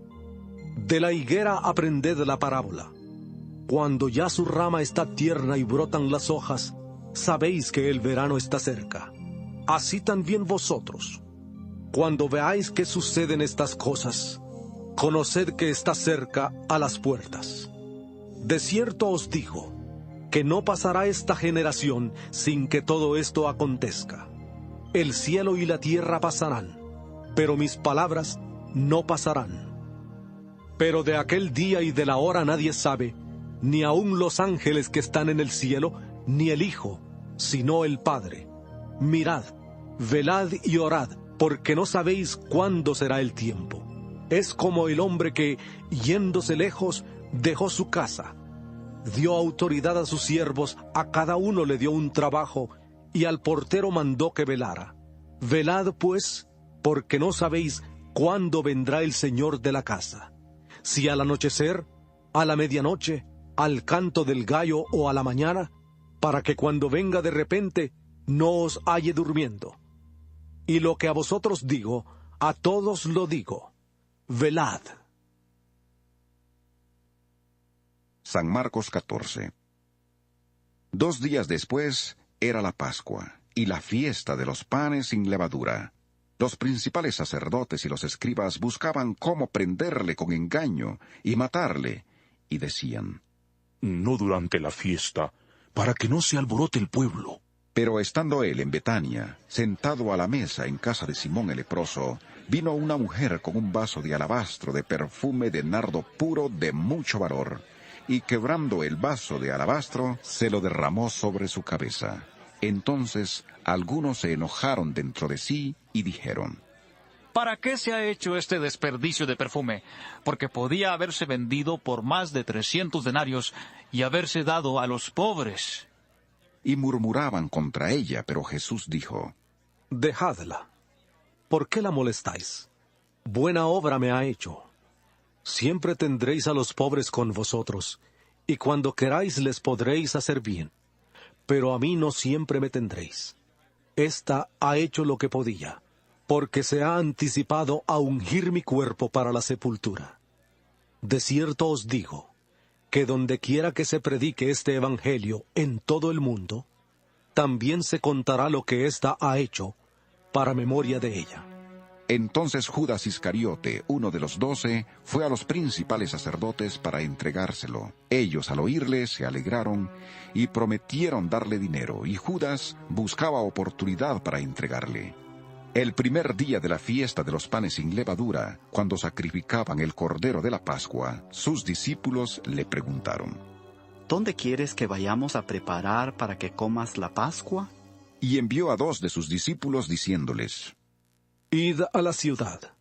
S4: De la higuera aprended la parábola. Cuando ya su rama está tierna y brotan las hojas, sabéis que el verano está cerca. Así también vosotros, cuando veáis que suceden estas cosas, conoced que está cerca a las puertas. De cierto os digo, que no pasará esta generación sin que todo esto acontezca. El cielo y la tierra pasarán, pero mis palabras no pasarán. Pero de aquel día y de la hora nadie sabe, ni aun los ángeles que están en el cielo, ni el Hijo, sino el Padre. Mirad, velad y orad, porque no sabéis cuándo será el tiempo. Es como el hombre que, yéndose lejos, dejó su casa. Dio autoridad a sus siervos, a cada uno le dio un trabajo, y al portero mandó que velara. Velad, pues, porque no sabéis cuándo vendrá el Señor de la casa. Si al anochecer, a la medianoche, al canto del gallo o a la mañana, para que cuando venga de repente no os halle durmiendo. Y lo que a vosotros digo, a todos lo digo, velad.
S1: San Marcos 14. 2 días después era la Pascua y la fiesta de los panes sin levadura. Los principales sacerdotes y los escribas buscaban cómo prenderle con engaño y matarle, y decían:
S10: No durante la fiesta, para que no se alborote el pueblo.
S1: Pero estando él en Betania, sentado a la mesa en casa de Simón el leproso, vino una mujer con un vaso de alabastro de perfume de nardo puro de mucho valor, y quebrando el vaso de alabastro, se lo derramó sobre su cabeza. Entonces algunos se enojaron dentro de sí y dijeron:
S7: ¿Para qué se ha hecho este desperdicio de perfume? Porque podía haberse vendido por más de 300 denarios y haberse dado a los pobres.
S1: Y murmuraban contra ella, pero Jesús dijo:
S4: Dejadla. ¿Por qué la molestáis? Buena obra me ha hecho. Siempre tendréis a los pobres con vosotros, y cuando queráis les podréis hacer bien. Pero a mí no siempre me tendréis. Esta ha hecho lo que podía, porque se ha anticipado a ungir mi cuerpo para la sepultura. De cierto os digo, que donde quiera que se predique este evangelio en todo el mundo, también se contará lo que ésta ha hecho, para memoria de ella.
S1: Entonces Judas Iscariote, uno de los 12, fue a los principales sacerdotes para entregárselo. Ellos al oírle se alegraron y prometieron darle dinero, y Judas buscaba oportunidad para entregarle. El primer día de la fiesta de los panes sin levadura, cuando sacrificaban el cordero de la Pascua, sus discípulos le preguntaron:
S16: ¿Dónde quieres que vayamos a preparar para que comas la Pascua?
S1: Y envió a 2 de sus discípulos diciéndoles:
S4: Id a la ciudad,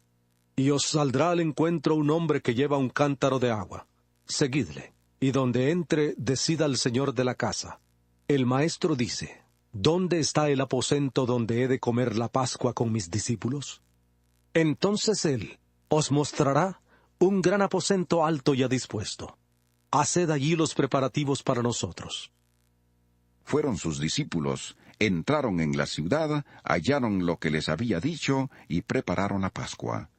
S4: y os saldrá al encuentro un hombre que lleva un cántaro de agua. Seguidle, y donde entre, decid al señor de la casa: El maestro dice, ¿dónde está el aposento donde he de comer la Pascua con mis discípulos? Entonces él os mostrará un gran aposento alto ya dispuesto. Haced allí los preparativos para nosotros.
S1: Fueron sus discípulos, entraron en la ciudad, hallaron lo que les había dicho y prepararon la Pascua.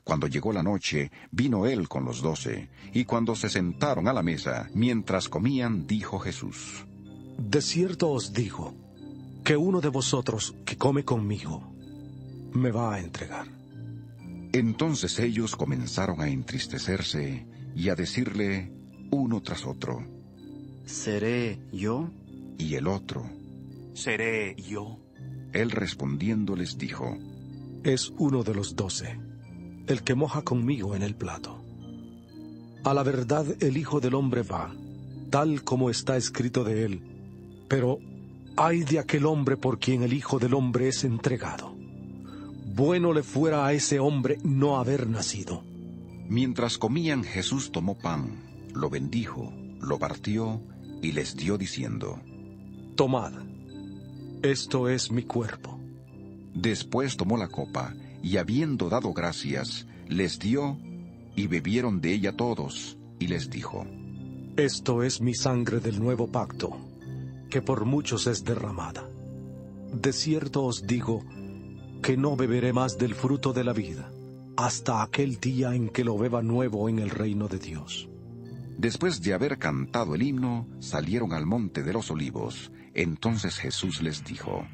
S1: Cuando llegó la noche, vino él con los 12, y cuando se sentaron a la mesa, mientras comían, dijo Jesús:
S4: De cierto os digo, que uno de vosotros que come conmigo, me va a entregar.
S1: Entonces ellos comenzaron a entristecerse y a decirle uno tras otro:
S16: ¿Seré yo?
S1: Y el otro:
S11: ¿Seré yo?
S1: Él respondiendo les dijo:
S4: Es uno de los 12, el que moja conmigo en el plato. A la verdad el Hijo del Hombre va, tal como está escrito de él, pero ay de aquel hombre por quien el Hijo del Hombre es entregado. Bueno le fuera a ese hombre no haber nacido.
S1: Mientras comían, Jesús tomó pan, lo bendijo, lo partió y les dio diciendo:
S4: Tomad, esto es mi cuerpo.
S1: Después tomó la copa, y habiendo dado gracias, les dio, y bebieron de ella todos, y les dijo:
S4: Esto es mi sangre del nuevo pacto, que por muchos es derramada. De cierto os digo que no beberé más del fruto de la vida, hasta aquel día en que lo beba nuevo en el reino de Dios.
S1: Después de haber cantado el himno, salieron al monte de los olivos. Entonces Jesús les dijo: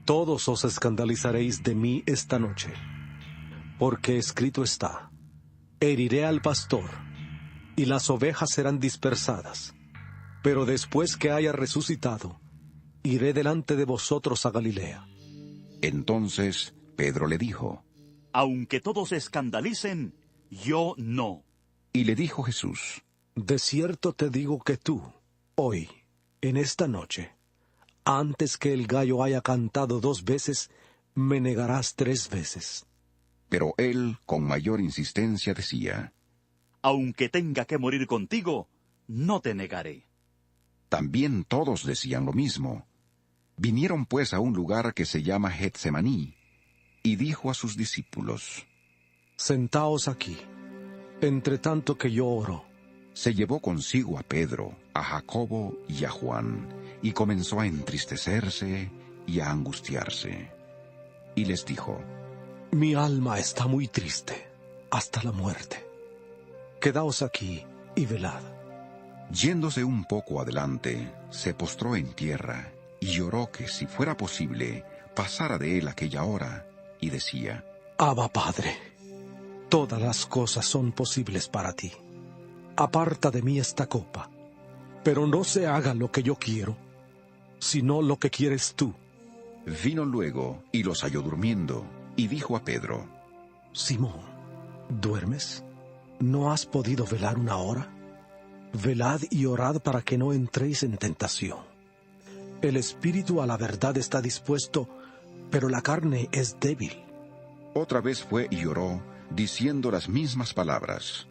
S4: Todos os escandalizaréis de mí esta noche, porque escrito está: heriré al pastor, y las ovejas serán dispersadas. Pero después que haya resucitado, iré delante de vosotros a Galilea.
S1: Entonces Pedro le dijo:
S11: Aunque todos se escandalicen, yo no.
S1: Y le dijo Jesús:
S4: De cierto te digo que tú, hoy, en esta noche, antes que el gallo haya cantado 2 veces, me negarás 3 veces.
S1: Pero él, con mayor insistencia, decía:
S11: Aunque tenga que morir contigo, no te negaré.
S1: También todos decían lo mismo. Vinieron pues a un lugar que se llama Getsemaní, y dijo a sus discípulos:
S4: Sentaos aquí, entre tanto que yo oro.
S1: Se llevó consigo a Pedro, a Jacobo y a Juan, y comenzó a entristecerse y a angustiarse. Y les dijo:
S4: Mi alma está muy triste, hasta la muerte. Quedaos aquí y velad.
S1: Yéndose un poco adelante, se postró en tierra, y lloró que, si fuera posible, pasara de él aquella hora, y decía:
S4: Abba, Padre, todas las cosas son posibles para ti. Aparta de mí esta copa, pero no se haga lo que yo quiero, sino lo que quieres tú.
S1: Vino luego y los halló durmiendo, y dijo a Pedro:
S4: Simón, ¿duermes? ¿No has podido velar 1 hora? Velad y orad para que no entréis en tentación. El espíritu a la verdad está dispuesto, pero la carne es débil.
S1: Otra vez fue y oró, diciendo las mismas palabras.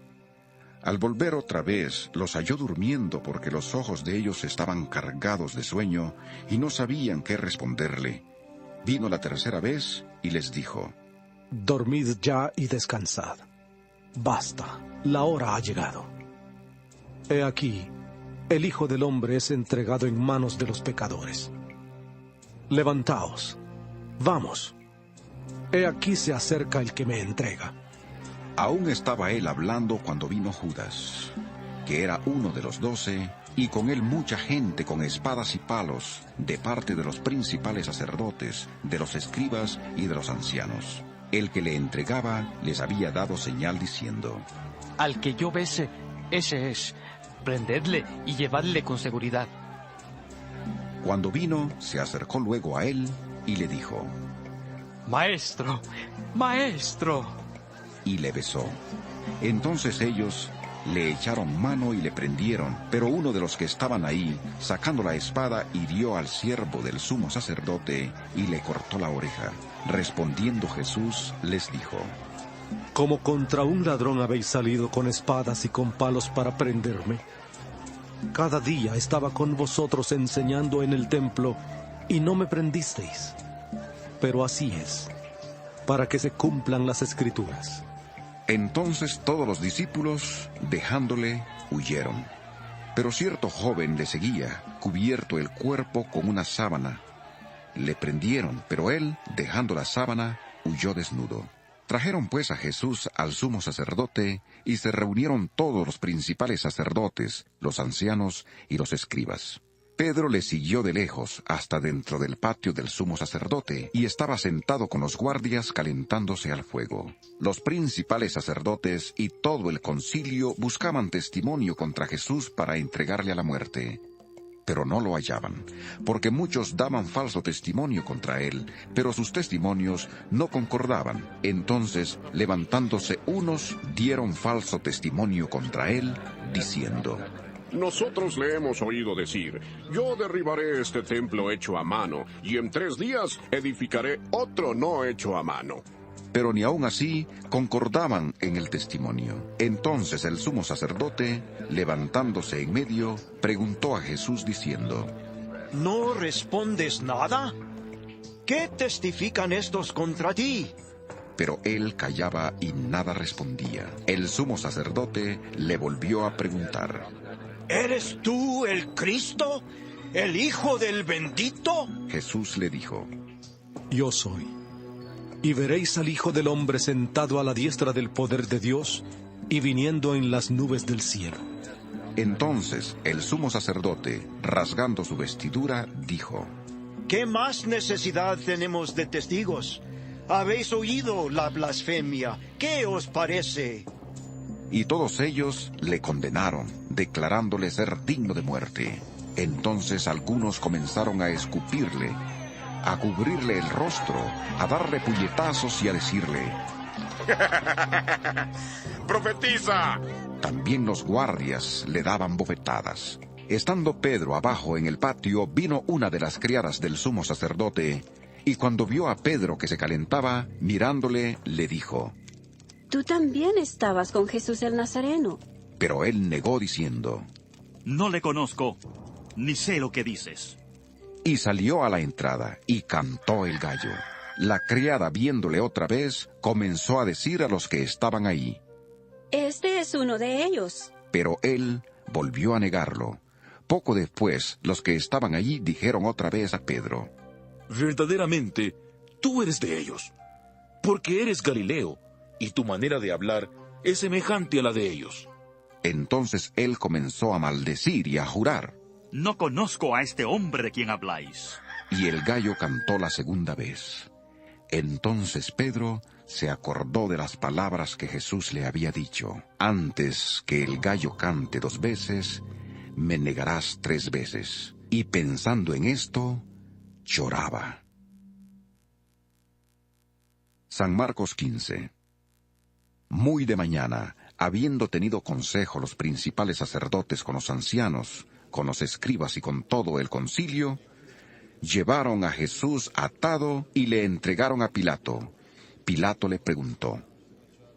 S1: Al volver otra vez, los halló durmiendo porque los ojos de ellos estaban cargados de sueño y no sabían qué responderle. Vino la 3ª vez y les dijo:
S4: Dormid ya y descansad. Basta, la hora ha llegado. He aquí, el Hijo del Hombre es entregado en manos de los pecadores. Levantaos, vamos. He aquí se acerca el que me entrega.
S1: Aún estaba él hablando cuando vino Judas, que era uno de los 12, y con él mucha gente con espadas y palos, de parte de los principales sacerdotes, de los escribas y de los ancianos. El que le entregaba les había dado señal diciendo:
S3: Al que yo bese, ese es. Prendedle y llevadle con seguridad.
S1: Cuando vino, se acercó luego a él y le dijo:
S3: Maestro, maestro.
S1: Y le besó. Entonces ellos le echaron mano y le prendieron, pero uno de los que estaban ahí, sacando la espada, hirió al siervo del sumo sacerdote y le cortó la oreja. Respondiendo Jesús, les dijo:
S4: ¿Como contra un ladrón habéis salido con espadas y con palos para prenderme? Cada día estaba con vosotros enseñando en el templo, y no me prendisteis. Pero así es, para que se cumplan las Escrituras.
S1: Entonces todos los discípulos, dejándole, huyeron. Pero cierto joven le seguía, cubierto el cuerpo con una sábana. Le prendieron, pero él, dejando la sábana, huyó desnudo. Trajeron pues a Jesús al sumo sacerdote, y se reunieron todos los principales sacerdotes, los ancianos y los escribas. Pedro le siguió de lejos hasta dentro del patio del sumo sacerdote, y estaba sentado con los guardias calentándose al fuego. Los principales sacerdotes y todo el concilio buscaban testimonio contra Jesús para entregarle a la muerte. Pero no lo hallaban, porque muchos daban falso testimonio contra él, pero sus testimonios no concordaban. Entonces, levantándose unos, dieron falso testimonio contra él, diciendo:
S9: Nosotros le hemos oído decir: yo derribaré este templo hecho a mano, y en 3 días edificaré otro no hecho a mano.
S1: Pero ni aun así concordaban en el testimonio. Entonces el sumo sacerdote, levantándose en medio, preguntó a Jesús diciendo:
S6: ¿No respondes nada? ¿Qué testifican estos contra ti?
S1: Pero él callaba y nada respondía. El sumo sacerdote le volvió a preguntar:
S6: ¿Eres tú el Cristo, el Hijo del Bendito?
S1: Jesús le dijo:
S4: Yo soy. Y veréis al Hijo del Hombre sentado a la diestra del poder de Dios y viniendo en las nubes del cielo.
S1: Entonces el sumo sacerdote, rasgando su vestidura, dijo:
S6: ¿Qué más necesidad tenemos de testigos? Habéis oído la blasfemia. ¿Qué os parece?
S1: Y todos ellos le condenaron, declarándole ser digno de muerte. Entonces algunos comenzaron a escupirle, a cubrirle el rostro, a darle puñetazos y a decirle:
S18: ¡Profetiza!
S1: También los guardias le daban bofetadas. Estando Pedro abajo en el patio, vino una de las criadas del sumo sacerdote, y cuando vio a Pedro que se calentaba, mirándole, le dijo:
S15: Tú también estabas con Jesús el Nazareno.
S1: Pero él negó diciendo:
S11: No le conozco, ni sé lo que dices.
S1: Y salió a la entrada, y cantó el gallo. La criada, viéndole otra vez, comenzó a decir a los que estaban ahí:
S15: Este es uno de ellos.
S1: Pero él volvió a negarlo. Poco después, los que estaban allí dijeron otra vez a Pedro:
S10: Verdaderamente, tú eres de ellos, porque eres Galileo, y tu manera de hablar es semejante a la de ellos.
S1: Entonces él comenzó a maldecir y a jurar:
S11: No conozco a este hombre de quien habláis.
S1: Y el gallo cantó la segunda vez. Entonces Pedro se acordó de las palabras que Jesús le había dicho: Antes que el gallo cante 2 veces, me negarás 3 veces. Y pensando en esto, lloraba. San Marcos 15. Muy de mañana, habiendo tenido consejo los principales sacerdotes con los ancianos, con los escribas y con todo el concilio, llevaron a Jesús atado y le entregaron a Pilato. Pilato le preguntó: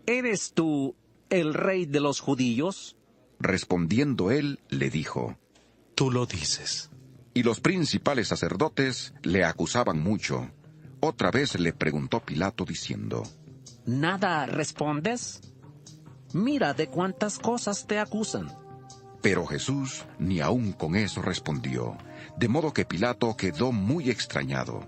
S22: ¿Eres tú el rey de los judíos?
S1: Respondiendo él, le dijo:
S4: Tú lo dices.
S1: Y los principales sacerdotes le acusaban mucho. Otra vez le preguntó Pilato diciendo:
S22: ¿Nada respondes? Mira de cuántas cosas te acusan.
S1: Pero Jesús ni aun con eso respondió, de modo que Pilato quedó muy extrañado.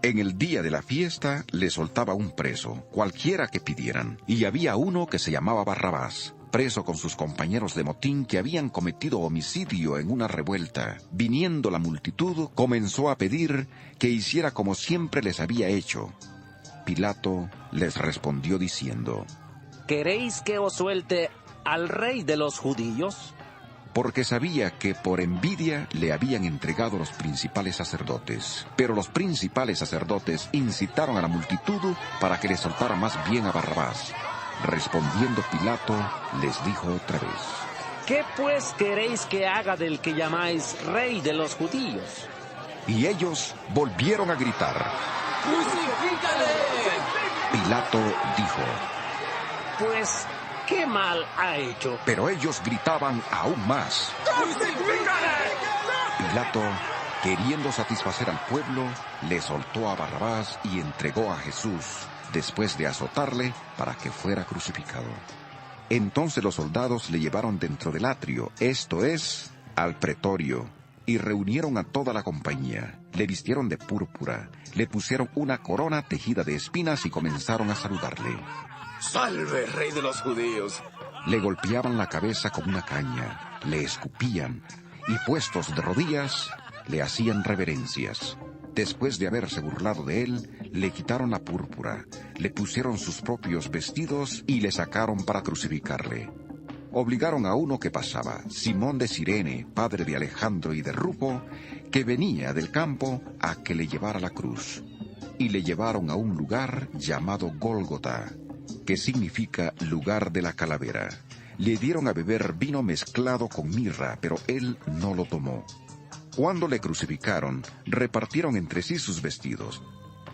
S1: En el día de la fiesta le soltaba un preso, cualquiera que pidieran, y había uno que se llamaba Barrabás, preso con sus compañeros de motín que habían cometido homicidio en una revuelta. Viniendo la multitud, comenzó a pedir que hiciera como siempre les había hecho. Pilato les respondió diciendo:
S22: ¿Queréis que os suelte al rey de los judíos?
S1: Porque sabía que por envidia le habían entregado los principales sacerdotes. Pero los principales sacerdotes incitaron a la multitud para que le soltara más bien a Barrabás. Respondiendo Pilato, les dijo otra vez:
S22: ¿Qué pues queréis que haga del que llamáis rey de los judíos?
S1: Y ellos volvieron a gritar:
S22: ¡Crucifícale!
S1: Pilato dijo:
S22: Pues, ¿qué mal ha hecho?
S1: Pero ellos gritaban aún más.
S22: ¡Crucifícale!
S1: Pilato, queriendo satisfacer al pueblo, le soltó a Barrabás y entregó a Jesús, después de azotarle para que fuera crucificado. Entonces los soldados le llevaron dentro del atrio, esto es, al pretorio, y reunieron a toda la compañía. Le vistieron de púrpura, le pusieron una corona tejida de espinas y comenzaron a saludarle.
S10: ¡Salve, rey de los judíos!
S1: Le golpeaban la cabeza con una caña, le escupían, y puestos de rodillas, le hacían reverencias. Después de haberse burlado de él, le quitaron la púrpura, le pusieron sus propios vestidos y le sacaron para crucificarle. Obligaron a uno que pasaba, Simón de Cirene, padre de Alejandro y de Rufo, que venía del campo, a que le llevara la cruz. Y le llevaron a un lugar llamado Gólgota, que significa lugar de la calavera. Le dieron a beber vino mezclado con mirra, pero él no lo tomó. Cuando le crucificaron, repartieron entre sí sus vestidos,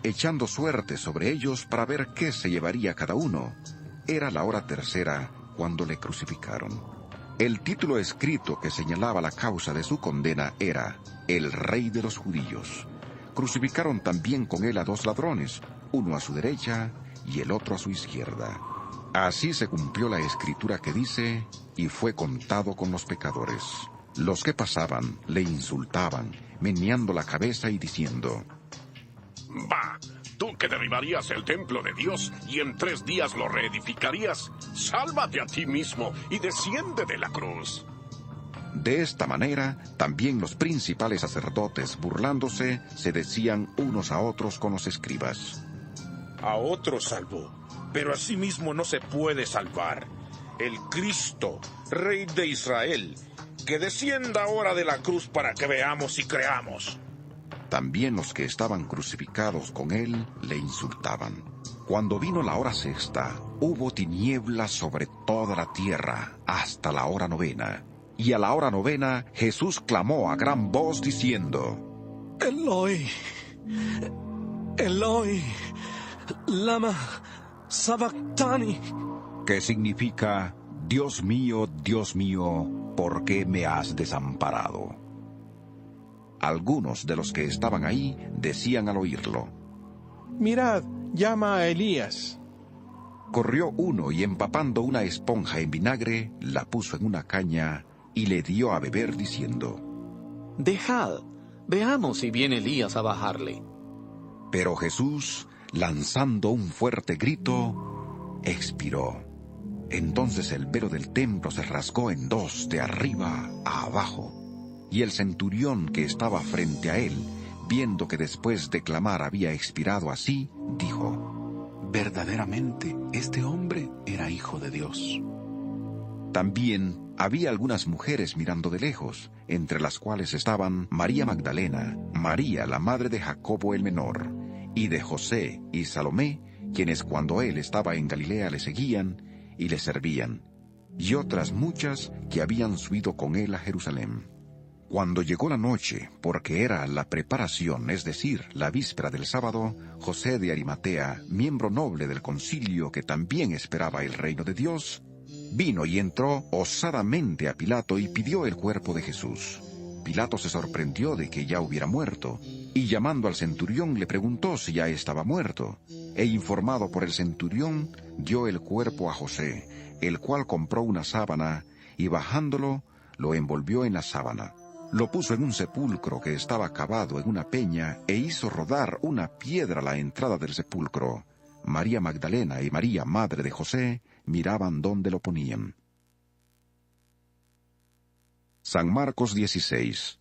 S1: echando suerte sobre ellos para ver qué se llevaría cada uno. Era la hora tercera cuando le crucificaron. El título escrito que señalaba la causa de su condena era El Rey de los Judíos. Crucificaron también con él a 2 ladrones, uno a su derecha y el otro a su izquierda. Así se cumplió la escritura que dice: y fue contado con los pecadores. Los que pasaban le insultaban, meneando la cabeza y diciendo:
S9: ¡Bah! Tú que derribarías el templo de Dios y en 3 días lo reedificarías, sálvate a ti mismo y desciende de la cruz.
S1: De esta manera, también los principales sacerdotes, burlándose, se decían unos a otros con los escribas:
S10: A otro salvó, pero a sí mismo no se puede salvar. El Cristo, Rey de Israel, que descienda ahora de la cruz para que veamos y creamos.
S1: También los que estaban crucificados con él le insultaban. Cuando vino la hora sexta, hubo tinieblas sobre toda la tierra hasta la hora 9. Y a la hora 9, Jesús clamó a gran voz diciendo:
S4: Eloi, Eloi, lama sabactani.
S1: Que significa: Dios mío, ¿por qué me has desamparado? Algunos de los que estaban ahí decían al oírlo:
S21: Mirad, llama a Elías.
S1: Corrió uno y empapando una esponja en vinagre, la puso en una caña y le dio a beber diciendo:
S8: Dejad, veamos si viene Elías a bajarle.
S1: Pero Jesús, lanzando un fuerte grito, expiró. Entonces el velo del templo se rasgó en 2 de arriba a abajo. Y el centurión que estaba frente a él, viendo que después de clamar había expirado así, dijo:
S12: Verdaderamente, este hombre era hijo de Dios.
S1: También había algunas mujeres mirando de lejos, entre las cuales estaban María Magdalena, María la madre de Jacobo el menor, y de José y Salomé, quienes cuando él estaba en Galilea le seguían y le servían, y otras muchas que habían subido con él a Jerusalén. Cuando llegó la noche, porque era la preparación, es decir, la víspera del sábado, José de Arimatea, miembro noble del concilio que también esperaba el reino de Dios, vino y entró osadamente a Pilato y pidió el cuerpo de Jesús. Pilato se sorprendió de que ya hubiera muerto, y llamando al centurión le preguntó si ya estaba muerto, e informado por el centurión, dio el cuerpo a José, el cual compró una sábana, y bajándolo, lo envolvió en la sábana. Lo puso en un sepulcro que estaba cavado en una peña, e hizo rodar una piedra a la entrada del sepulcro. María Magdalena y María, madre de José, miraban dónde lo ponían. San Marcos 16.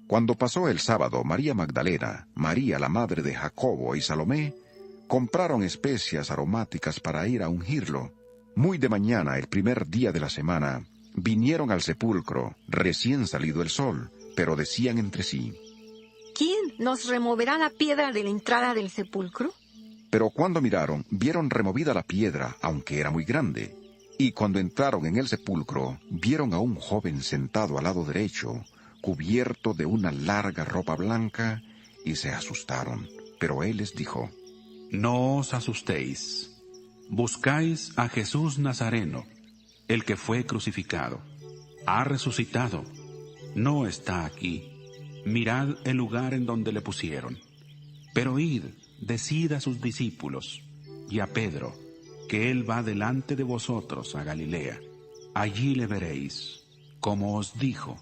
S1: Cuando pasó el sábado, María Magdalena, María la madre de Jacobo y Salomé, compraron especias aromáticas para ir a ungirlo. Muy de mañana, el primer día de la semana, vinieron al sepulcro, recién salido el sol, pero decían entre sí:
S5: ¿Quién nos removerá la piedra de la entrada del sepulcro?
S1: Pero cuando miraron, vieron removida la piedra, aunque era muy grande. Y cuando entraron en el sepulcro, vieron a un joven sentado al lado derecho, cubierto de una larga ropa blanca, y se asustaron. Pero él les dijo:
S12: No os asustéis. Buscáis a Jesús Nazareno, el que fue crucificado. Ha resucitado. No está aquí. Mirad el lugar en donde le pusieron. Pero id, decid a sus discípulos y a Pedro, que él va delante de vosotros a Galilea. Allí le veréis, como os dijo.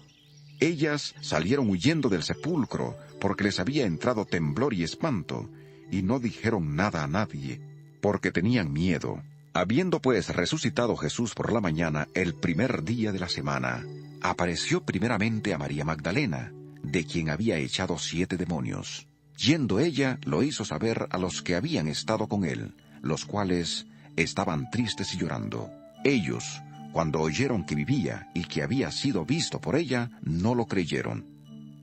S1: Ellas salieron huyendo del sepulcro, porque les había entrado temblor y espanto, y no dijeron nada a nadie, porque tenían miedo. Habiendo pues resucitado Jesús por la mañana, el primer día de la semana, apareció primeramente a María Magdalena, de quien había echado 7 demonios. Yendo ella, lo hizo saber a los que habían estado con él, los cuales estaban tristes y llorando. Ellos, cuando oyeron que vivía y que había sido visto por ella, no lo creyeron.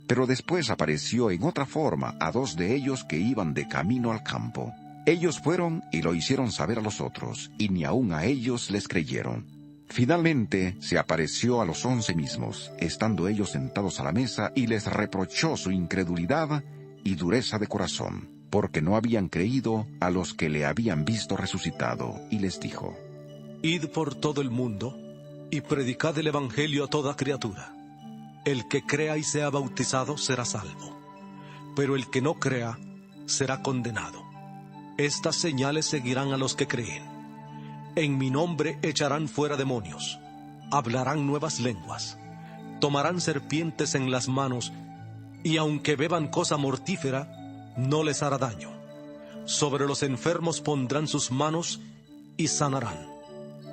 S1: Pero después apareció en otra forma a 2 de ellos que iban de camino al campo. Ellos fueron y lo hicieron saber a los otros, y ni aun a ellos les creyeron. Finalmente se apareció a los 11 mismos, estando ellos sentados a la mesa, y les reprochó su incredulidad y dureza de corazón, porque no habían creído a los que le habían visto resucitado, y les dijo:
S4: Id por todo el mundo y predicad el evangelio a toda criatura. El que crea y sea bautizado será salvo, pero el que no crea será condenado. Estas señales seguirán a los que creen. En mi nombre echarán fuera demonios, hablarán nuevas lenguas, tomarán serpientes en las manos, y aunque beban cosa mortífera, no les hará daño. Sobre los enfermos pondrán sus manos y sanarán.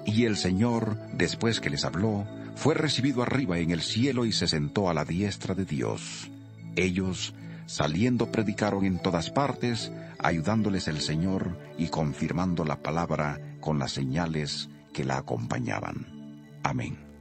S1: Y el Señor, después que les habló, fue recibido arriba en el cielo y se sentó a la diestra de Dios. Ellos, saliendo, predicaron en todas partes, ayudándoles el Señor y confirmando la palabra con las señales que la acompañaban. Amén.